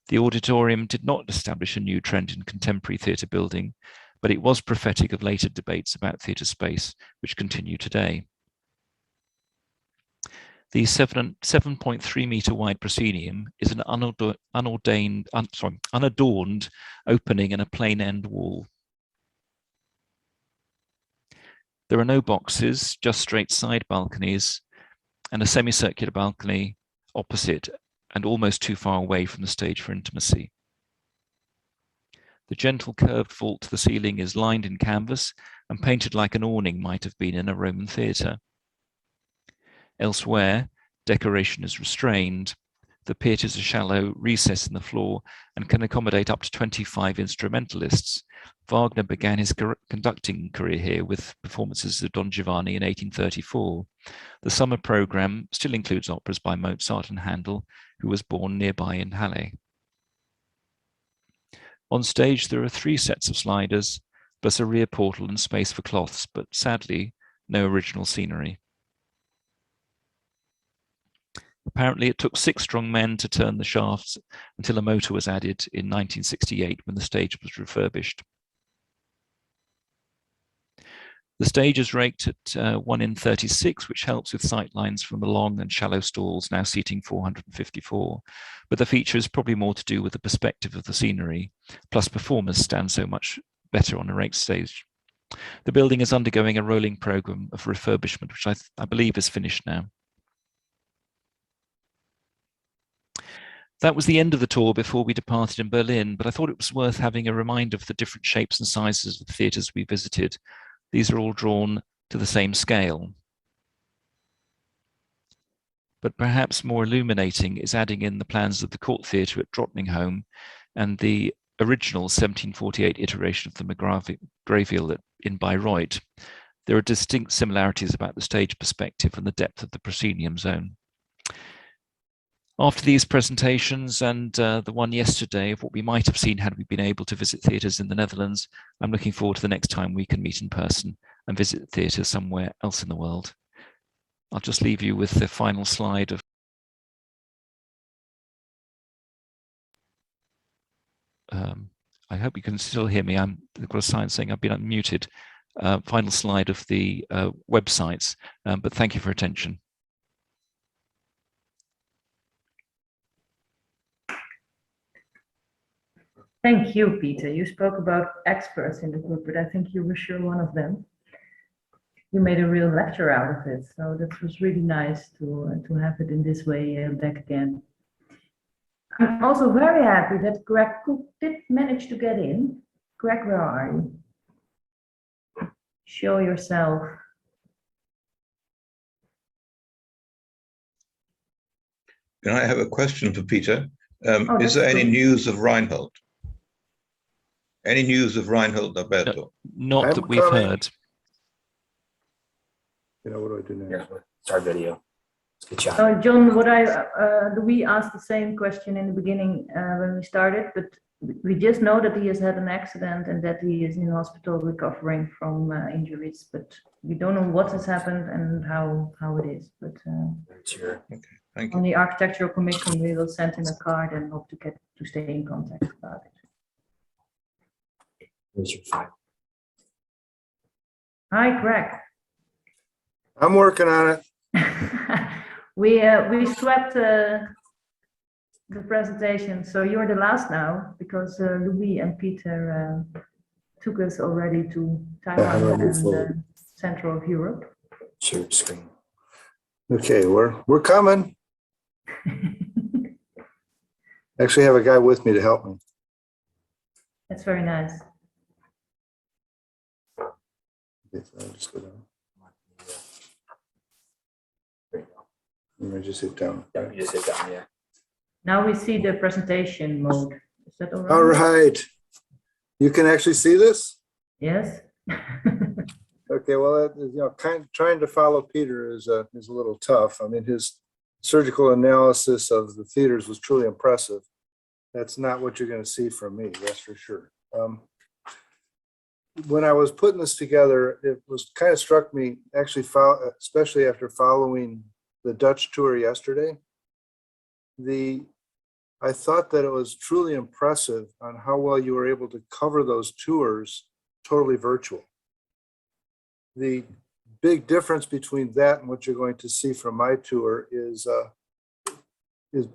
The auditorium did not establish a new trend in contemporary theatre building, but it was prophetic of later debates about theatre space, which continue today. The 7.3 metre wide proscenium is an unadorned opening and a plain end wall. There are no boxes, just straight side balconies and a semicircular balcony opposite and almost too far away from the stage for intimacy. The gentle curved vault to the ceiling is lined in canvas and painted like an awning might have been in a Roman theatre. Elsewhere, decoration is restrained. The pit is a shallow recess in the floor and can accommodate up to 25 instrumentalists. Wagner began his conducting career here with performances of Don Giovanni in 1834. The summer program still includes operas by Mozart and Handel, who was born nearby in Halle. On stage, there are 3 sets of sliders, plus a rear portal and space for cloths, but sadly, no original scenery. Apparently, it took 6 strong men to turn the shafts until a motor was added in 1968 when the stage was refurbished. The stage is raked at 1 in 36, which helps with sight lines from the long and shallow stalls now seating 454. But the feature is probably more to do with the perspective of the scenery, plus performers stand so much better on a raked stage. The building is undergoing a rolling program of refurbishment, which I believe is finished now. That was the end of the tour before we departed in Berlin, but I thought it was worth having a reminder of the different shapes and sizes of the theatres we visited. These are all drawn to the same scale. But perhaps more illuminating is adding in the plans of the Court Theatre at Drottningholm and the original 1748 iteration of the Margraville in Bayreuth. There are distinct similarities about the stage perspective and the depth of the proscenium zone. After these presentations and the one yesterday of what we might have seen had we been able to visit theatres in the Netherlands, I'm looking forward to the next time we can meet in person and visit theatre somewhere else in the world. I'll just leave you with the final slide of I hope you can still hear me. I've got a sign saying I've been unmuted. Final slide of the websites, but thank you for attention. Thank you, Peter. You spoke about experts in the group, but I think you were sure one of them. You made a real lecture out of it, so that was really nice to have it in this way back again. I'm also very happy that Greg Cook did manage to get in. Greg, where are you? Show yourself. Can I have a question for Peter? Oh, is there any good. news of Reinhold? Any news of Reinhold Alberto? Not that we've heard. You know, what do I do now? Yeah, start video. Good job. John, we asked the same question in the beginning when we started, but we just know that he has had an accident and that he is in hospital recovering from injuries, but we don't know what has happened and how it is. But Sure. Okay, thank on you. the architectural commission, we will send him a card and hope to stay in contact about it. Here's your file. Hi, Greg. I'm working on it. We swept the presentation. So you're the last now because Louis and Peter took us already to Taiwan and Central of Europe. Share screen. Okay, we're coming. Actually have a guy with me to help me. That's very nice. Okay, so I'll just go down. There you go. Let me just hit down. Yeah, you just hit down, yeah. Now we see the presentation mode. Is that all right? All right. You can actually see this? Yes. Okay, well, trying to follow Peter is a little tough. I mean, his surgical analysis of the theaters was truly impressive. That's not what you're going to see from me, that's for sure. When I was putting this together, it was kind of struck me, actually, especially after following the Dutch tour yesterday. I thought that it was truly impressive on how well you were able to cover those tours totally virtual. The big difference between that and what you're going to see from my tour is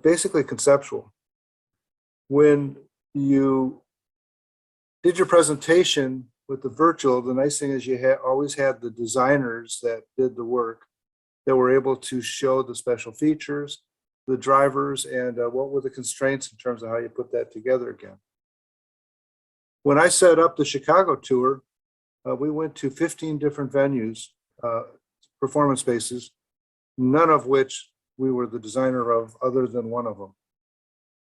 basically conceptual. When you did your presentation with the virtual, the nice thing is you always had the designers that did the work that were able to show the special features, the drivers, and what were the constraints in terms of how you put that together again. When I set up the Chicago tour, we went to 15 different venues, performance spaces, none of which we were the designer of other than one of them.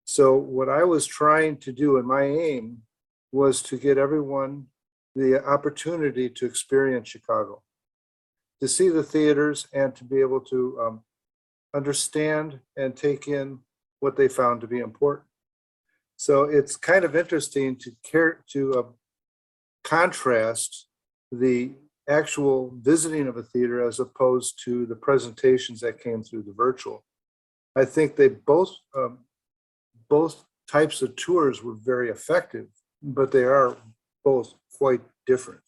So what I was trying to do, and my aim, was to get everyone the opportunity to experience Chicago, to see the theaters and to be able to understand and take in what they found to be important. So it's kind of interesting to contrast the actual visiting of a theater as opposed to the presentations that came through the virtual. I think they both types of tours were very effective, but they are both quite different.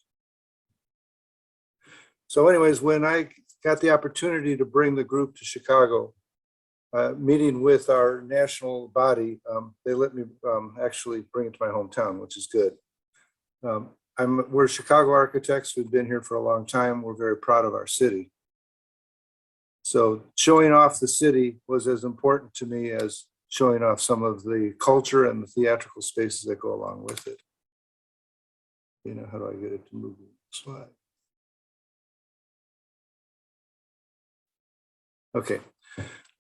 So anyways, when I got the opportunity to bring the group to Chicago, meeting with our national body, they let me actually bring it to my hometown, which is good. We're Chicago architects. We've been here for a long time. We're very proud of our city. So showing off the city was as important to me as showing off some of the culture and the theatrical spaces that go along with it. You know, how do I get it to move the slide? Okay,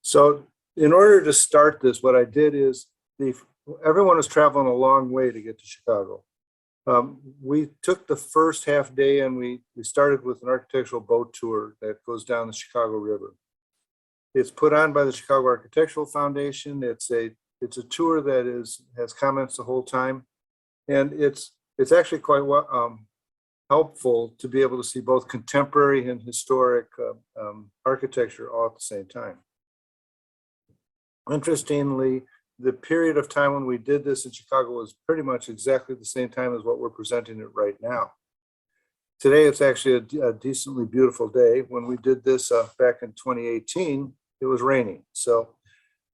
so in order to start this, what I did is everyone is traveling a long way to get to Chicago. We took the first half day and we started with an architectural boat tour that goes down the Chicago River. It's put on by the Chicago Architectural Foundation. It's a tour that has comments the whole time, and it's actually quite helpful to be able to see both contemporary and historic architecture all at the same time. Interestingly, the period of time when we did this in Chicago was pretty much exactly the same time as what we're presenting it right now. Today, it's actually a decently beautiful day. When we did this back in 2018, it was raining. So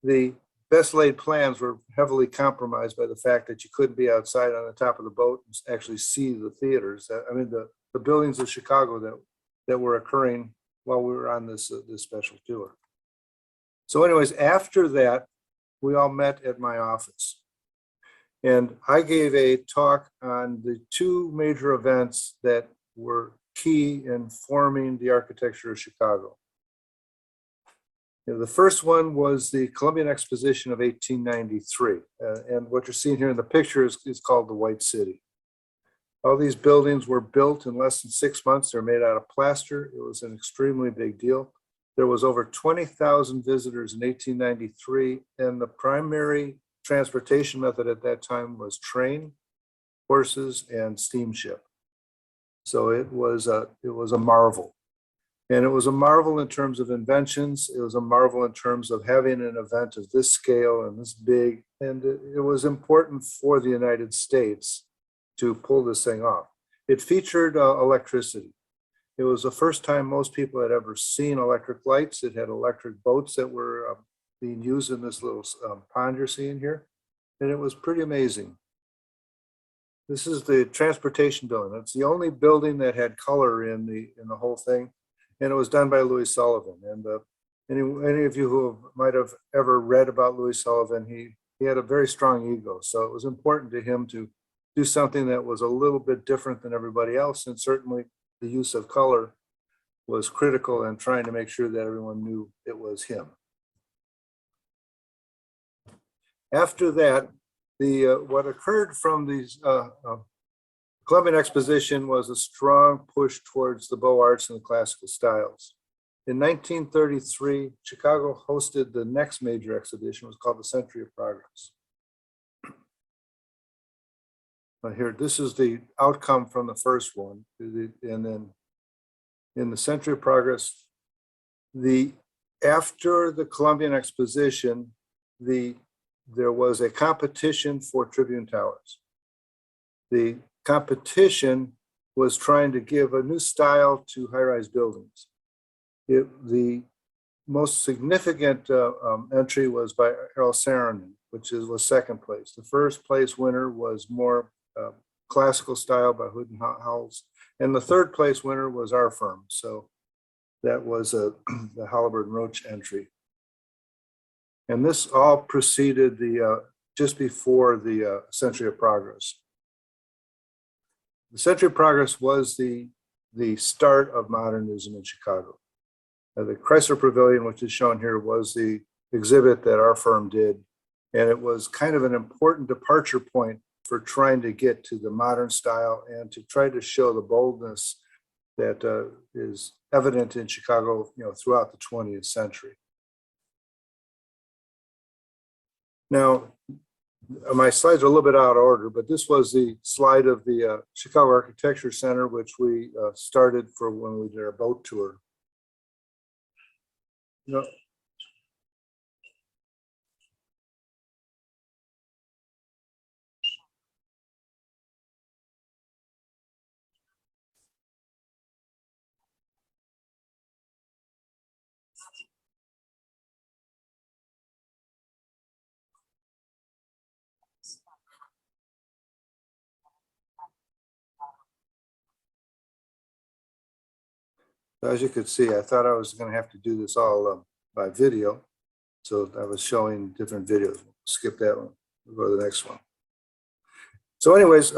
the best laid plans were heavily compromised by the fact that you couldn't be outside on the top of the boat and actually see the theaters. I mean, the buildings of Chicago that were occurring while we were on this special tour. So anyways, after that, we all met at my office. And I gave a talk on the two major events that were key in forming the architecture of Chicago. The first one was the Columbian Exposition of 1893. And what you're seeing here in the picture is called the White City. All these buildings were built in less than 6 months. They're made out of plaster. It was an extremely big deal. There was over 20,000 visitors in 1893, and the primary transportation method at that time was train, horses, and steamship. So it was a marvel. And it was a marvel in terms of inventions. It was a marvel in terms of having an event of this scale and this big. And it was important for the United States to pull this thing off. It featured electricity. It was the first time most people had ever seen electric lights. It had electric boats that were being used in this little pond you're seeing here. And it was pretty amazing. This is the transportation building. It's the only building that had color in the whole thing. And it was done by Louis Sullivan. And any of you who might have ever read about Louis Sullivan, he had a very strong ego. So it was important to him to do something that was a little bit different than everybody else. And certainly the use of color was critical in trying to make sure that everyone knew it was him. After that, what occurred from these Columbian Exposition was a strong push towards the Beaux Arts and the classical styles. In 1933, Chicago hosted the next major exhibition. It was called the Century of Progress. Here, this is the outcome from the first one. And then in the Century of Progress, after the Columbian Exposition, there was a competition for Tribune Towers. The competition was trying to give a new style to high-rise buildings. The most significant entry was by Errol Saarinen, which was second place. The first place winner was more classical style by Hood and Howells. And the third place winner was our firm. So that was the Halliburton Roach entry. And this all preceded just before the Century of Progress. The Century of Progress was the start of modernism in Chicago. The Chrysler Pavilion, which is shown here, was the exhibit that our firm did. And it was kind of an important departure point for trying to get to the modern style and to try to show the boldness that is evident in Chicago, throughout the 20th century. Now, my slides are a little bit out of order, but this was the slide of the Chicago Architecture Center, which we started for when we did our boat tour. As you could see, I thought I was going to have to do this all by video. So I was showing different videos. Skip that one. We'll go to the next one. So anyways,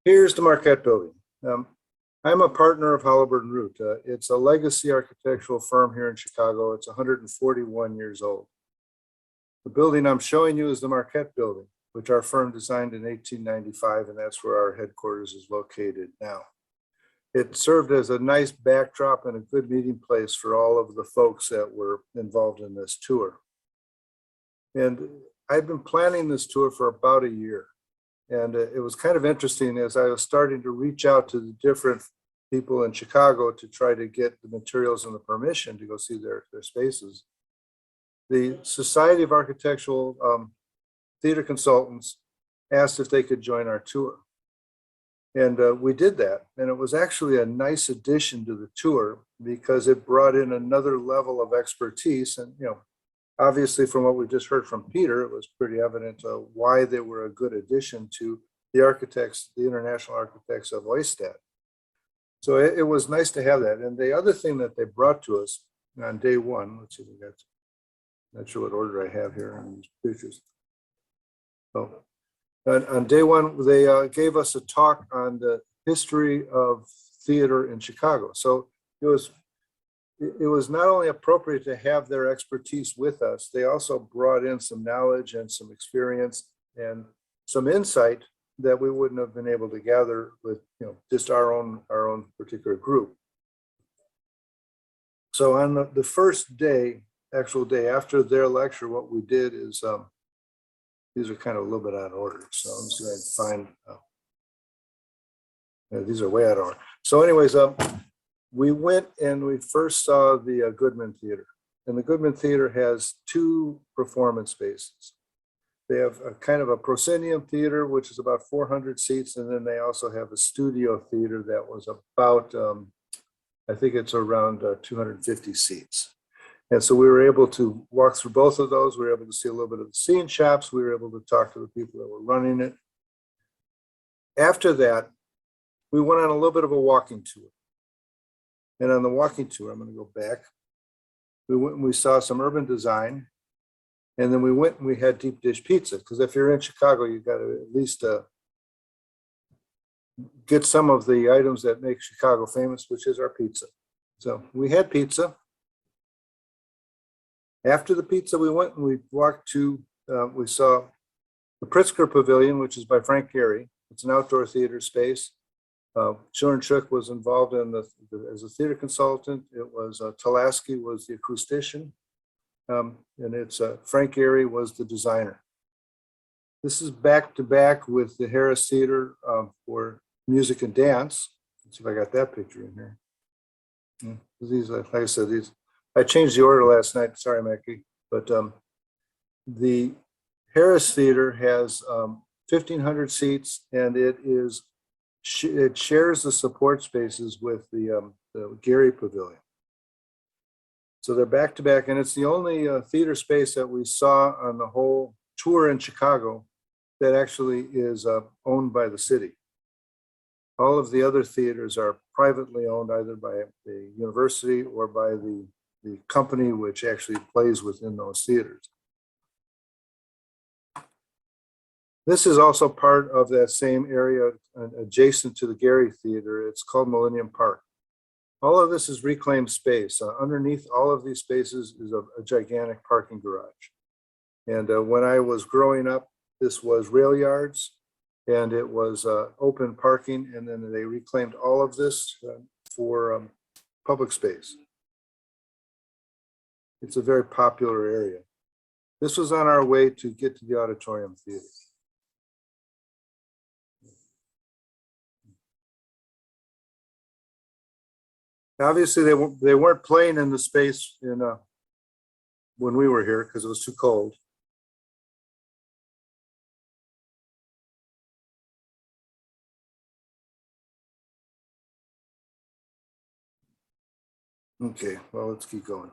here's the Marquette Building. I'm a partner of Halliburton Root. It's a legacy architectural firm here in Chicago. It's 141 years old. The building I'm showing you is the Marquette Building, which our firm designed in 1895, and that's where our headquarters is located now. It served as a nice backdrop and a good meeting place for all of the folks that were involved in this tour. And I've been planning this tour for about a year. And it was kind of interesting as I was starting to reach out to the different people in Chicago to try to get the materials and the permission to go see their spaces. The Society of Architectural Theater Consultants asked if they could join our tour. And we did that. And it was actually a nice addition to the tour because it brought in another level of expertise. And, obviously from what we just heard from Peter, it was pretty evident why they were a good addition to the architects, the international architects of Oistad. So it was nice to have that. And the other thing that they brought to us on day one, let's see, not sure what order I have here on these pictures. So on day one, they gave us a talk on the history of theater in Chicago. So it was not only appropriate to have their expertise with us, they also brought in some knowledge and some experience and some insight that we wouldn't have been able to gather with just our own particular group. So on the first day, actual day after their lecture, what we did is these are kind of a little bit out of order. So I'm just going to find these are way out of order. So anyways, we went and we first saw the Goodman Theater, and the Goodman Theater has two performance spaces. They have a kind of a proscenium theater, which is about 400 seats. And then they also have a studio theater that was about, I think it's around 250 seats. And so we were able to walk through both of those. We were able to see a little bit of the scene shops. We were able to talk to the people that were running it. After that, we went on a little bit of a walking tour. And on the walking tour, I'm going to go back. We went and we saw some urban design. And then we went and we had deep dish pizza. Because if you're in Chicago, you've got to at least get some of the items that make Chicago famous, which is our pizza. So we had pizza. After the pizza, we went and we walked to, we saw the Pritzker Pavilion, which is by Frank Gehry. It's an outdoor theater space. Schiller and Schuck was involved in as a theater consultant. It was Tulaski was the acoustician, and it's Frank Gehry was the designer. This is back to back with the Harris Theater for music and dance. Let's see if I got that picture in here. These, like I said, these. I changed the order last night. Sorry, Mackie, but the Harris Theater has 1,500 seats, and it shares the support spaces with the Gehry Pavilion. So they're back to back, and it's the only theater space that we saw on the whole tour in Chicago that actually is owned by the city. All of the other theaters are privately owned either by the university or by the company which actually plays within those theaters. This is also part of that same area adjacent to the Gehry Theater. It's called Millennium Park. All of this is reclaimed space. Underneath all of these spaces is a gigantic parking garage. And when I was growing up, this was rail yards and it was open parking. And then they reclaimed all of this for public space. It's a very popular area. This was on our way to get to the Auditorium Theater. Obviously, they weren't playing in the space when we were here because it was too cold. Okay, well, let's keep going.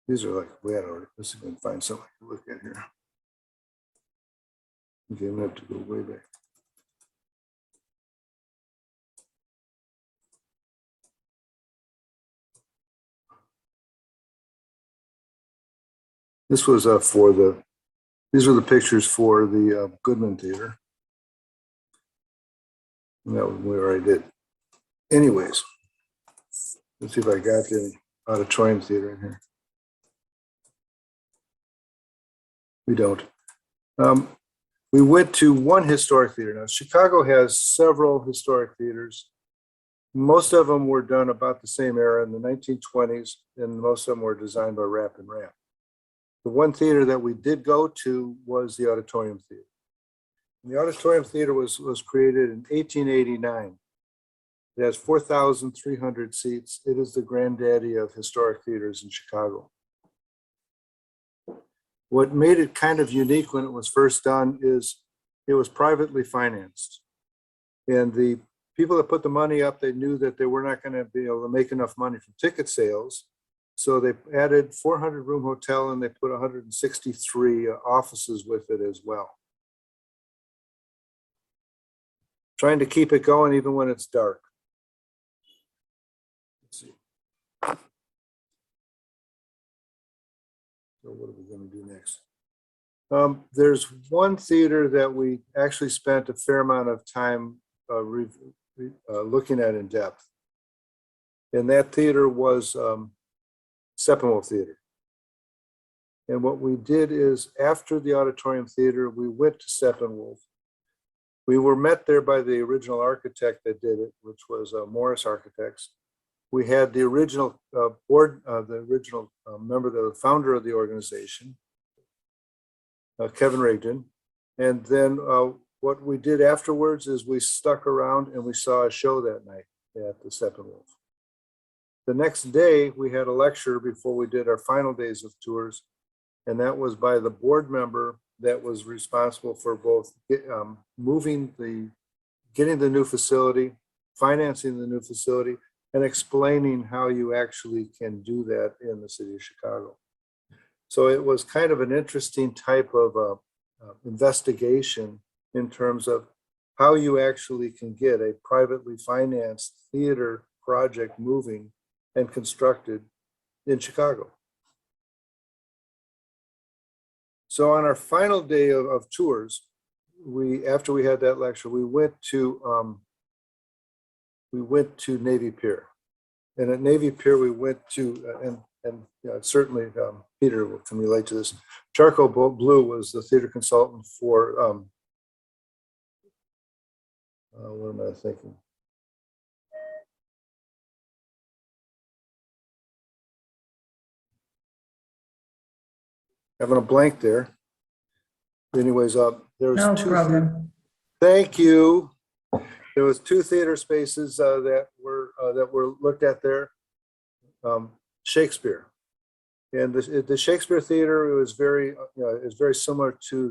These are like way out of order. Let's see if I can find something to look at here. Okay, I'm gonna have to go way back. This was these were the pictures for the Goodman Theater. And that was we already did. Anyways, let's see if I got the Auditorium Theater in here. We don't. We went to one historic theater. Now, Chicago has several historic theaters. Most of them were done about the same era in the 1920s, and most of them were designed by Rapp and Rapp. The one theater that we did go to was the Auditorium Theater. And the Auditorium Theater was created in 1889. It has 4,300 seats. It is the granddaddy of historic theaters in Chicago. What made it kind of unique when it was first done is it was privately financed. And the people that put the money up, they knew that they were not going to be able to make enough money from ticket sales. So they added 400 room hotel and they put 163 offices with it as well. Trying to keep it going even when it's dark. Let's see. So what are we going to do next? There's one theater that we actually spent a fair amount of time looking at in depth. And that theater was Steppenwolf Theater. And what we did is after the Auditorium Theater, we went to Steppenwolf. We were met there by the original architect that did it, which was Morris Architects. We had the original board, the original member, the founder of the organization, Kevin Rigdon. And then what we did afterwards is we stuck around and we saw a show that night at the Steppenwolf. The next day, we had a lecture before we did our final days of tours. And that was by the board member that was responsible for both getting the new facility, financing the new facility, and explaining how you actually can do that in the city of Chicago. So it was kind of an interesting type of investigation in terms of how you actually can get a privately financed theater project moving and constructed in Chicago. So on our final day of tours, after we had that lecture, we went to Navy Pier, and at Navy Pier we went to and certainly Peter can relate to this. Charcoal Blue was the theater consultant for what am I thinking? Having a blank there. Anyways, there was No two. problem. Thank you. There was 2 theater spaces that were looked at there. Shakespeare, and the Shakespeare Theater was very is very similar to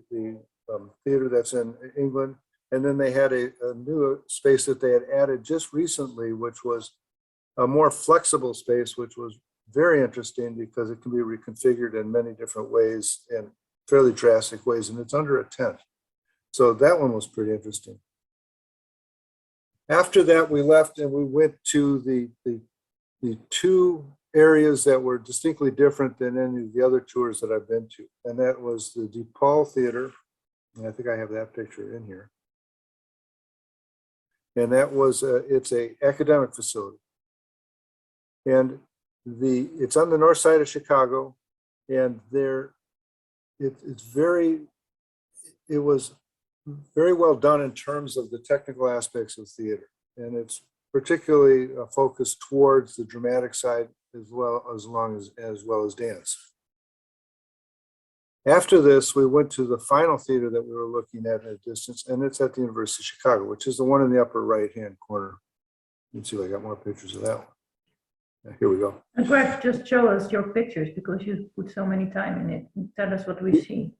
the theater that's in England. And then they had a new space that they had added just recently, which was a more flexible space, which was very interesting because it can be reconfigured in many different ways and fairly drastic ways, and it's under a tent. So that one was pretty interesting. After that, we left and we went to the 2 areas that were distinctly different than any of the other tours that I've been to. And that was the DePaul Theater. And I think I have that picture in here. And that was, it's a academic facility. And it's on the north side of Chicago. And it was very well done in terms of the technical aspects of theater. And it's particularly focused towards the dramatic side as well as dance. After this, we went to the final theater that we were looking at a distance, and it's at the University of Chicago, which is the one in the upper right-hand corner. Let's see if I got more pictures of that one. Here we go. And Greg, just show us your pictures because you put so many time in it. Tell us what we see.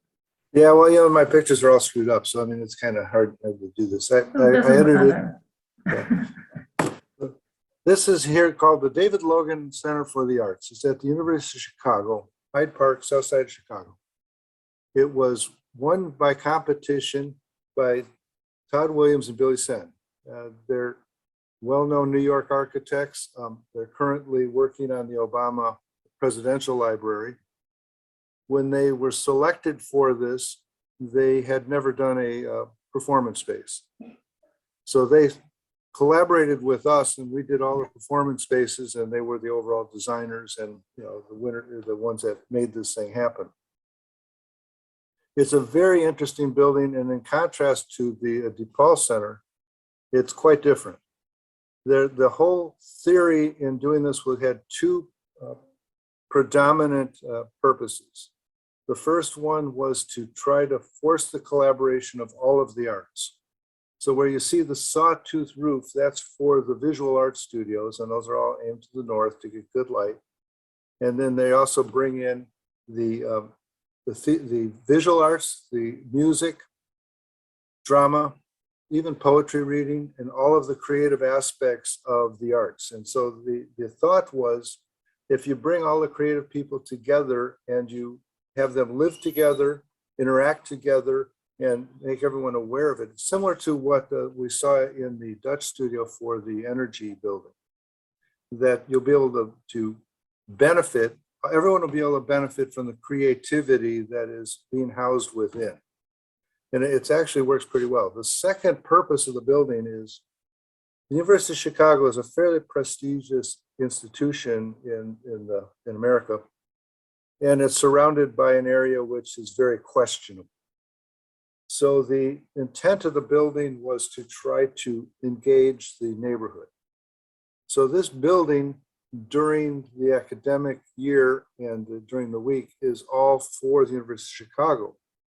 Yeah, well, my pictures are all screwed up, so I mean, it's kind of hard to do this. I Doesn't edited matter. Yeah. This is here called the David Logan Center for the Arts. It's at the University of Chicago, Hyde Park, south side of Chicago. It was won by competition by Todd Williams and Billy Sen. They're well-known New York architects. They're currently working on the Obama Presidential Library. When they were selected for this, they had never done a performance space. So they collaborated with us, and we did all the performance spaces, and they were the overall designers and the ones that made this thing happen. It's a very interesting building, and in contrast to the DePaul Center, it's quite different. The whole theory in doing this had 2 predominant purposes. The first one was to try to force the collaboration of all of the arts. So where you see the sawtooth roof, that's for the visual art studios, and those are all aimed to the north to get good light. And then they also bring in the visual arts, the music, drama, even poetry reading, and all of the creative aspects of the arts. And so the thought was, if you bring all the creative people together and you have them live together, interact together, and make everyone aware of it. It's similar to what we saw in the Dutch studio for the Energy building, that you'll be able to benefit, everyone will be able to benefit from the creativity that is being housed within. And it actually works pretty well. The second purpose of the building is the University of Chicago is a fairly prestigious institution in America, and it's surrounded by an area which is very questionable. So the intent of the building was to try to engage the neighborhood. So this building during the academic year and during the week is all for the University of Chicago.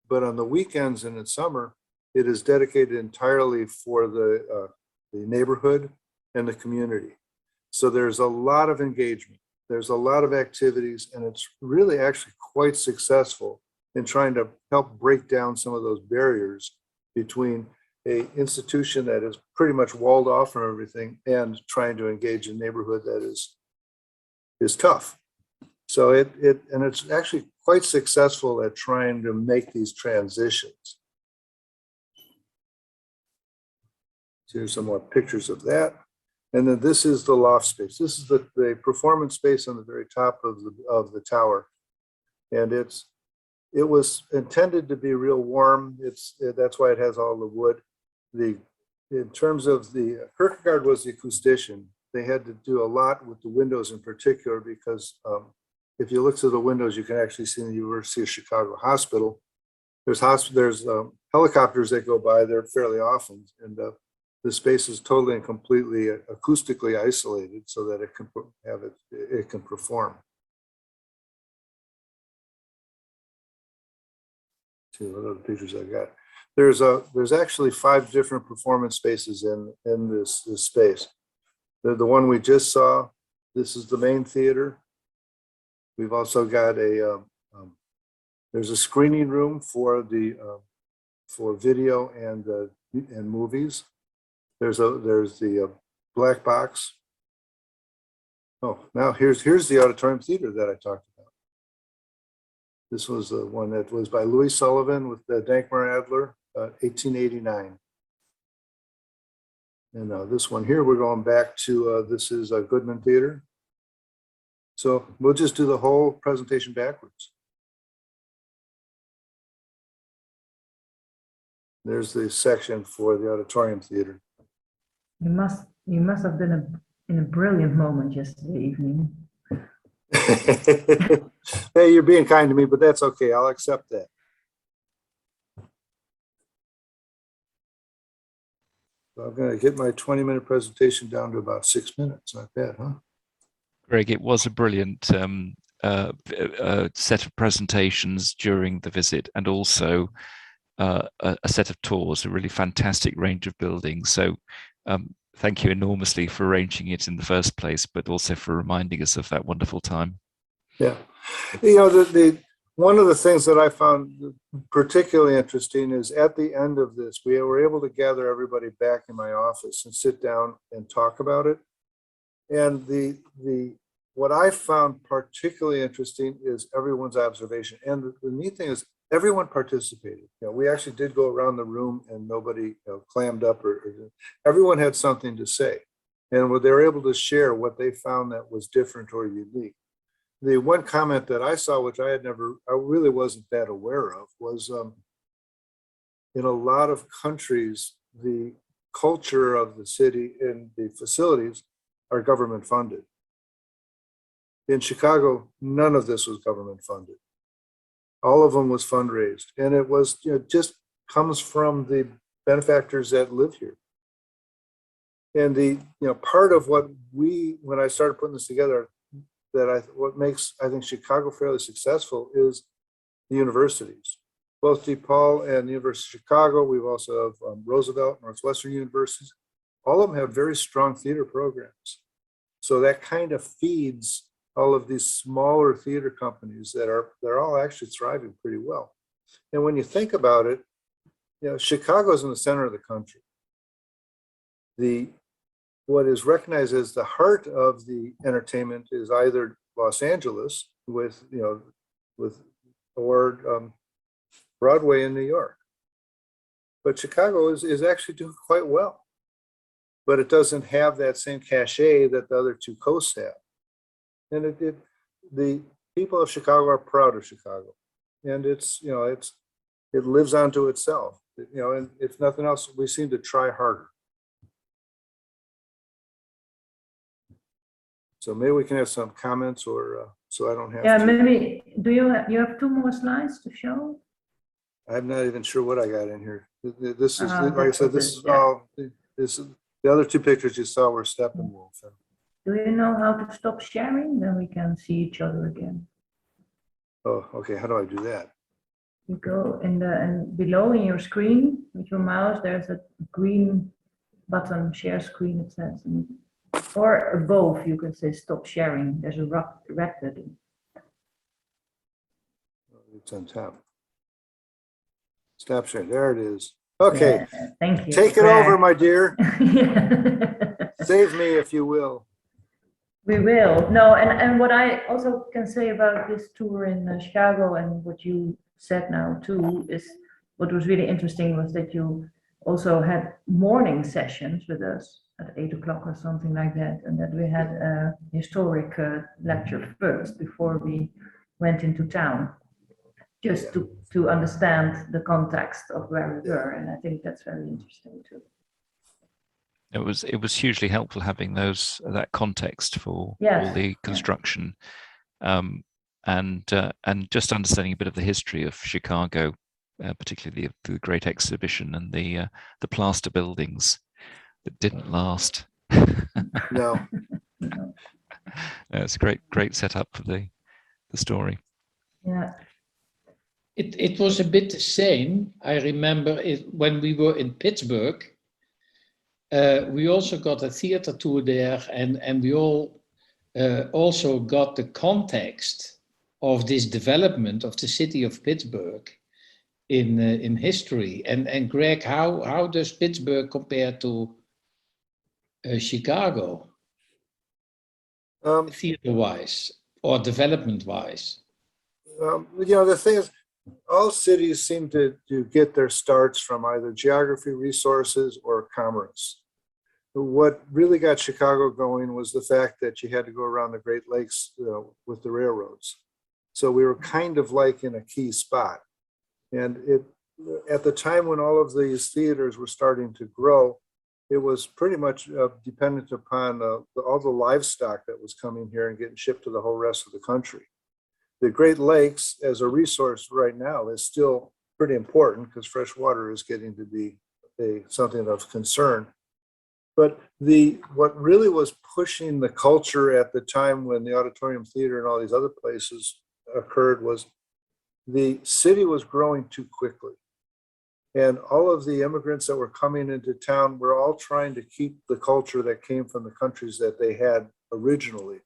But on the weekends and in summer, it is dedicated entirely for the neighborhood and the community. So there's a lot of engagement. There's a lot of activities, and it's really actually quite successful in trying to help break down some of those barriers between a institution that is pretty much walled off from everything and trying to engage a neighborhood that is tough. So and it's actually quite successful at trying to make these transitions. So here's some more pictures of that. And then this is the loft space. This is the performance space on the very top of the tower. And it was intended to be real warm. That's why it has all the wood. In terms of the Kierkegaard was the acoustician. They had to do a lot with the windows in particular because if you look through the windows, you can actually see the University of Chicago Hospital. There's helicopters that go by there fairly often, and the space is totally and completely acoustically isolated so that it can perform. See what other pictures I got. There's actually 5 different performance spaces in this space. The one we just saw, this is the main theater. We've also got there's a screening room for video and movies. There's the black box. Oh, now here's the auditorium theater that I talked about. This was the one that was by Louis Sullivan with Dankmar Adler, 1889. And this one here, we're going back to, this is Goodman Theater. So we'll just do the whole presentation backwards. There's the section for the auditorium theater. You must have been in a brilliant moment yesterday evening. Hey, you're being kind to me, but that's okay. I'll accept that. So I'm going to get my 20-minute presentation down to about 6 minutes. Not bad, huh? Greg, it was a brilliant set of presentations during the visit, and also a set of tours, a really fantastic range of buildings. So thank you enormously for arranging it in the first place, but also for reminding us of that wonderful time. Yeah. You know, one of the things that I found particularly interesting is at the end of this, we were able to gather everybody back in my office and sit down and talk about it. And what I found particularly interesting is everyone's observation. And the neat thing is everyone participated. You know, we actually did go around the room and nobody clammed up or everyone had something to say. And they were able to share what they found that was different or unique. The one comment that I saw, which I really wasn't that aware of, was in a lot of countries, the culture of the city and the facilities are government funded. In Chicago, none of this was government funded. All of them was fundraised, and it was just comes from the benefactors that live here. And part of what when I started putting this together, what makes I think Chicago fairly successful is the universities. Both DePaul and the University of Chicago. We've also have Roosevelt, Northwestern universities. All of them have very strong theater programs. So that kind of feeds all of these smaller theater companies they're all actually thriving pretty well. And when you think about it, Chicago's in the center of the country. What is recognized as the heart of the entertainment is either Los Angeles or Broadway in New York. But Chicago is actually doing quite well. But it doesn't have that same cachet that the other two coasts have. And the people of Chicago are proud of Chicago. And it lives onto itself. And if nothing else, we seem to try harder. So maybe we can have some comments, or so I don't have. Yeah, to. maybe. Do you have 2 more slides to show? I'm not even sure what I got in here. This is like I that's said. This is all. The other 2 pictures you saw were Steppenwolf. Do you know how to stop sharing? Then we can see each other again. Oh, okay. How do I do that? You go and below in your screen with your mouse. There's a green button, share screen. It says. Or above, you can say stop sharing. There's a red button. It's on top. Stop sharing. There it is. Okay, Yeah, thank you. take it over, Greg. my dear. Yeah. Save me if you will. We will. No, and what I also can say about this tour in Chicago and what you said now too is what was really interesting was that you also had morning sessions with us at 8 o'clock or something like that, and that we had a historic lecture first before we went into town, just to understand the context of where we were, and I think that's very interesting too. It was hugely helpful having that context for Yes, all the construction, and just understanding a bit of the history of Chicago, particularly the Great Exhibition and the plaster buildings that didn't last. No, It's a great setup for the story. Yeah. It was a bit the same. I remember it when we were in Pittsburgh. We also got a theater tour there, and we all also got the context of this development of the city of Pittsburgh in history. And Greg, how does Pittsburgh compare to Chicago, theater-wise or development-wise? The thing is, all cities seem to get their starts from either geography, resources, or commerce. What really got Chicago going was the fact that you had to go around the Great Lakes with the railroads. So we were kind of like in a key spot. And at the time when all of these theaters were starting to grow, it was pretty much dependent upon all the livestock that was coming here and getting shipped to the whole rest of the country. The Great Lakes as a resource right now is still pretty important because fresh water is getting to be something of concern. But what really was pushing the culture at the time when the Auditorium Theater and all these other places occurred was the city was growing too quickly. And all of the immigrants that were coming into town were all trying to keep the culture that came from the countries that they had originally.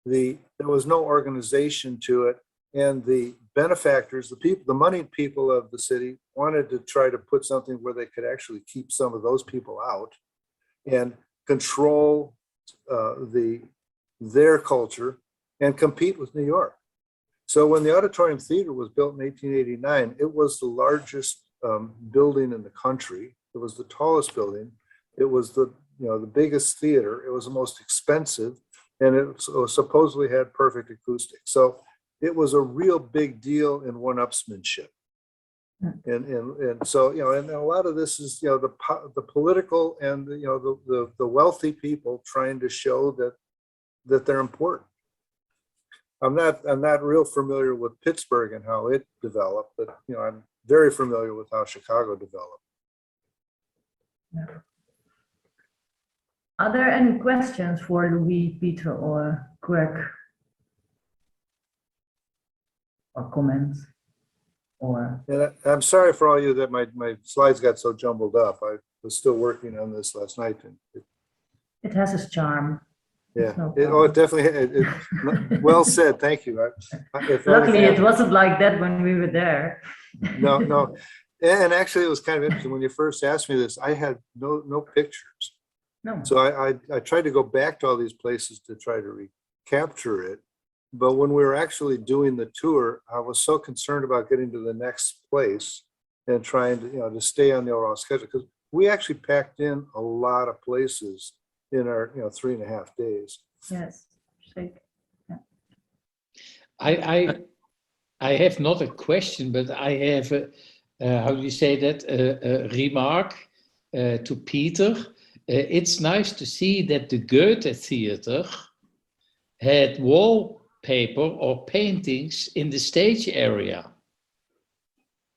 There was no organization to it, and the benefactors, the moneyed people of the city wanted to try to put something where they could actually keep some of those people out and control their culture and compete with New York. So when the Auditorium Theater was built in 1889, it was the largest building in the country. It was the tallest building. It was the biggest theater. It was the most expensive, and it supposedly had perfect acoustics. So it was a real big deal in one-upsmanship. And so, and a lot of this is, the political and, the wealthy people trying to show that they're important. I'm not real familiar with Pittsburgh and how it developed, but, I'm very familiar with how Chicago developed. Yeah. Are there any questions for Louis, Peter, or Greg? Or comments? Or And I'm sorry for all you that my slides got so jumbled up. I was still working on this last night. And it has its charm. yeah, No it definitely, well said, thank you. Luckily, it wasn't like that when we were there. No. And actually, it was kind of interesting. When you first asked me this, I had no pictures. No. So I tried to go back to all these places to try to recapture it. But when we were actually doing the tour, I was so concerned about getting to the next place and trying to, to stay on the overall schedule, because we actually packed in a lot of places in our, 3.5 days. Yes. Yeah. I have not a question, but I have how do you say that, a remark to Peter. It's nice to see that the Goethe Theater had wallpaper or paintings in the stage area.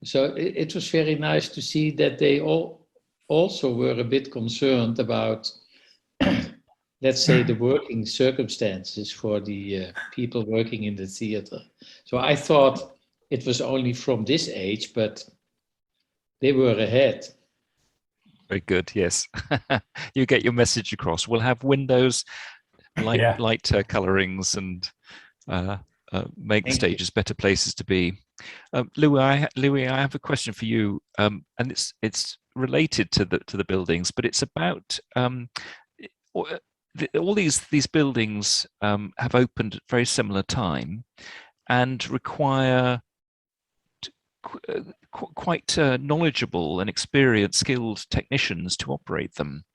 So it was very nice to see that they all also were a bit concerned about, let's say, the working circumstances for the people working in the theater. So I thought it was only from this age, but they were ahead. Very good. Yes, you get your message across. We'll have windows, light colorings, and make the Thank you. stages better places to be. Louis, I have a question for you, and it's related to the buildings, but it's about all these buildings have opened at very similar time and require quite knowledgeable and experienced, skilled technicians to operate them.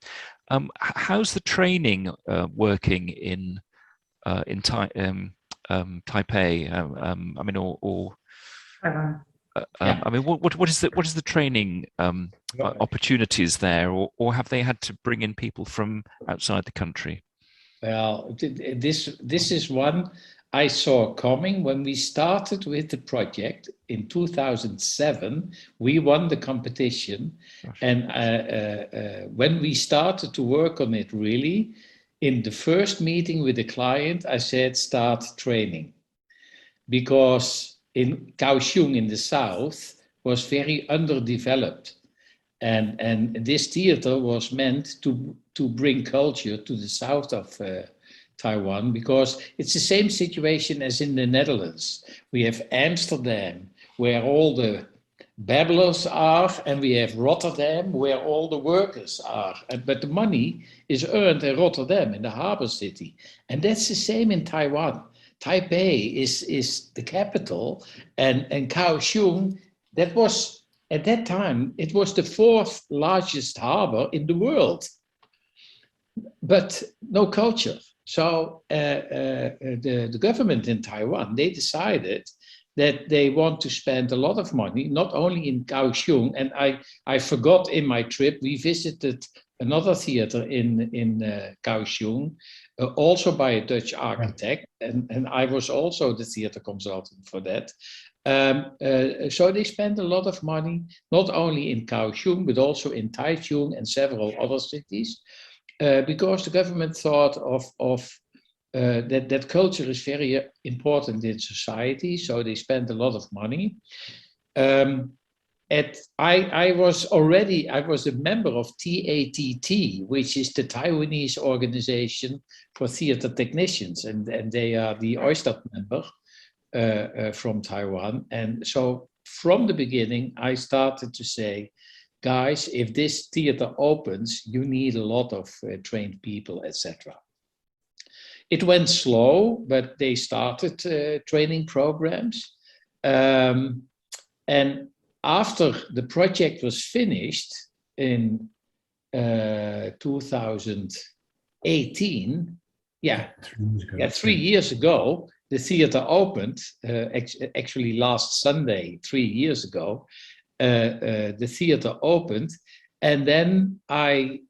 How's the training working in Taipei? I mean, or Taiwan. Yeah. I mean, what is the training opportunities there, or have they had to bring in people from outside the country? Well, this is one I saw coming when we started with the project in 2007. We won the competition, and when we started to work on it, really, in the first meeting with the client, I said start training, because in Kaohsiung in the south was very underdeveloped, and this theater was meant to bring culture to the south of Taiwan, because it's the same situation as in the Netherlands. We have Amsterdam, where all the babblers are, and we have Rotterdam, where all the workers are. But the money is earned in Rotterdam, in the harbor city. And that's the same in Taiwan. Taipei is the capital, and Kaohsiung, that was, at that time, it was the 4th largest harbor in the world, but no culture. So the government in Taiwan, they decided that they want to spend a lot of money, not only in Kaohsiung, and I forgot in my trip, we visited another theater in Kaohsiung, also by a Dutch architect, and I was also the theater consultant for that. So they spent a lot of money, not only in Kaohsiung, but also in Taichung and several other cities, because the government thought that culture is very important in society, so they spent a lot of money. I was a member of TATT, which is the Taiwanese organization for theater technicians, and they are the Oyster member from Taiwan. And so from the beginning, I started to say, guys, if this theater opens, you need a lot of trained people, etc. It went slow, but they started training programs. And after the project was finished in 2018, 3 years ago, the theater opened, actually last Sunday, 3 years ago, the theater opened, and then I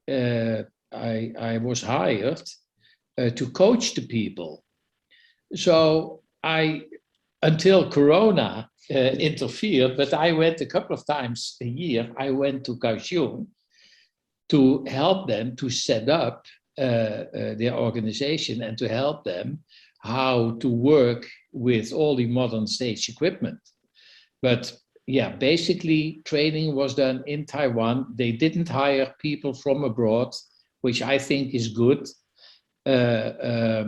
was hired to coach the people. So until Corona interfered, but I went a couple of times a year, I went to Kaohsiung to help them to set up their organization and to help them how to work with all the modern stage equipment. But yeah, basically training was done in Taiwan. They didn't hire people from abroad, which I think is good. A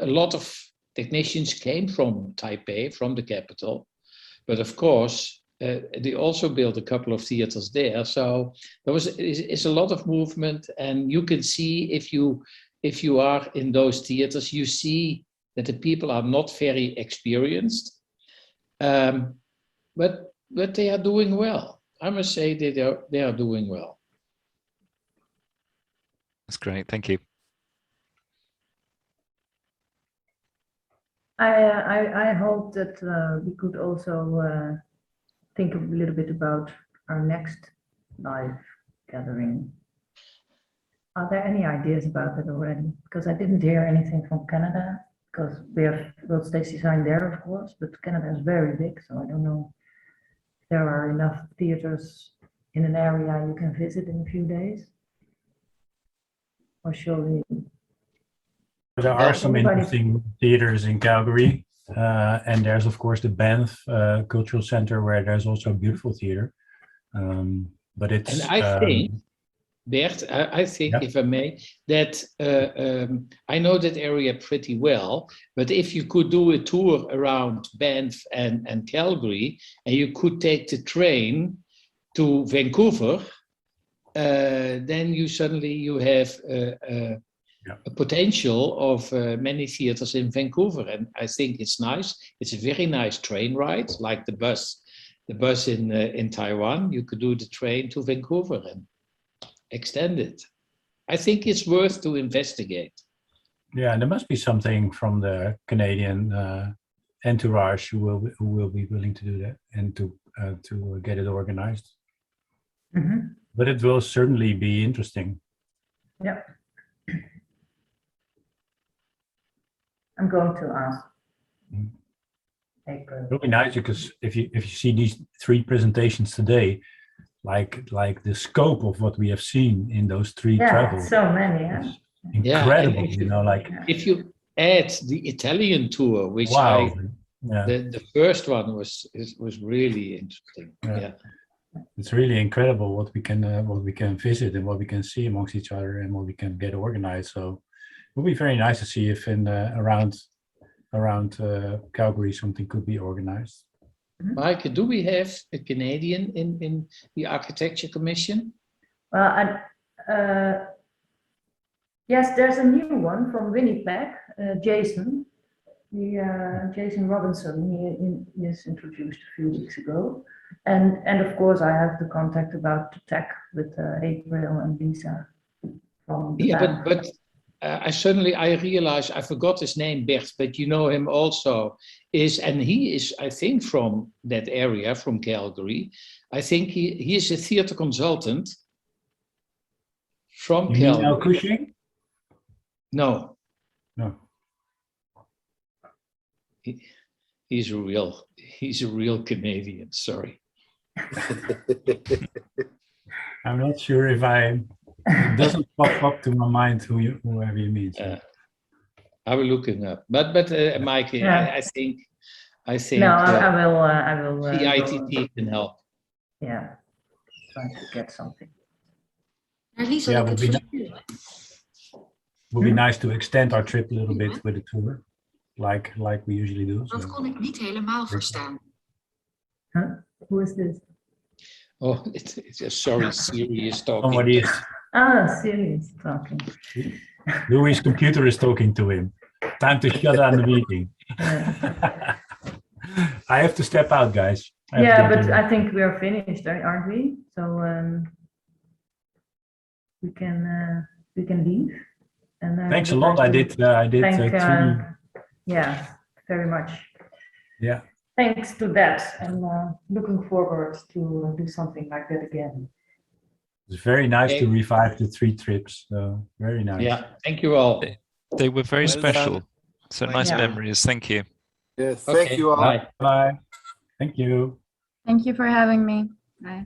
lot of technicians came from Taipei, from the capital, but of course, they also built a couple of theaters there. So there is a lot of movement, and you can see if you are in those theaters, you see that the people are not very experienced, but they are doing well. I must say they are doing well. That's great. Thank you. I hope that we could also think a little bit about our next live gathering. Are there any ideas about it already? Because I didn't hear anything from Canada, because we have World Stage Design there, of course, but Canada is very big, so I don't know if there are enough theaters in an area you can visit in a few days. Or shall we? There are some interesting theaters in Calgary, and there's of course the Banff Cultural Center, where there's also a beautiful theater. But it's and I think Bert, I think, Yeah. if I may, that I know that area pretty well, but if you could do a tour around Banff and Calgary, and you could take the train to Vancouver, then you suddenly have a potential of many theaters in Vancouver, and I think it's nice. It's a very nice train ride, like the bus in Taiwan. You could do the train to Vancouver and extend it. I think it's worth to investigate. Yeah, there must be something from the Canadian entourage who will be willing to do that and to get it organized. Mhm. But it will certainly be interesting. Yeah. I'm going to ask. Mm. April. It'll be nice because if you see these 3 presentations today, like the scope of what we have seen in those 3 Yeah, travels, so many, yeah. is Yeah, incredible. and if You know, like If you add the Italian tour, which wow. Yeah, the first one was really interesting. Yeah. Yeah. it's really incredible what we can visit and what we can see amongst each other and what we can get organized. So it would be very nice to see if in around Calgary something could be organized. Mike, do we have a Canadian in the Architecture Commission? Well, yes, there's a new one from Winnipeg, Jason. Jason Robinson, he is introduced a few weeks ago. And of course, I have the contact about the tech with April and Lisa from the Yeah, bank. but I realized I forgot his name, Bert, but you know him also. He is, I think, from that area, from Calgary. I think he is a theater consultant from You mean Calgary. Al Cushing? No, No. he's a real Canadian. Sorry. I'm not sure if it doesn't pop up to my mind whoever you mean. So. I will look him up. But Mike, Yeah. I think No, I will. the go, ITT can help. yeah, try to get something. Lisa, Yeah, je kunt would be versturen. would be nice to extend our trip a little bit with a tour, like we usually do. Dat So. kon ik niet helemaal verstaan. Who is this? Oh, it's a sorry, Siri is talking. Somebody is. Siri is talking. Louis' computer is talking to him. Time to shut down the meeting. I have to step out, guys. Yeah, but I think we are finished, aren't we? So we can leave. And Thanks a lot. I did. Thank, 3. yeah, very much. Yeah. Thanks to that, and looking forward to do something like that again. It's very nice to Okay. revive the 3 trips. So very nice. Yeah, thank you all. They were very Well special. done. So Thank nice you. memories. Thank you. Yeah, thank Okay, you all. bye. Bye. Thank you. Thank you for having me. Bye.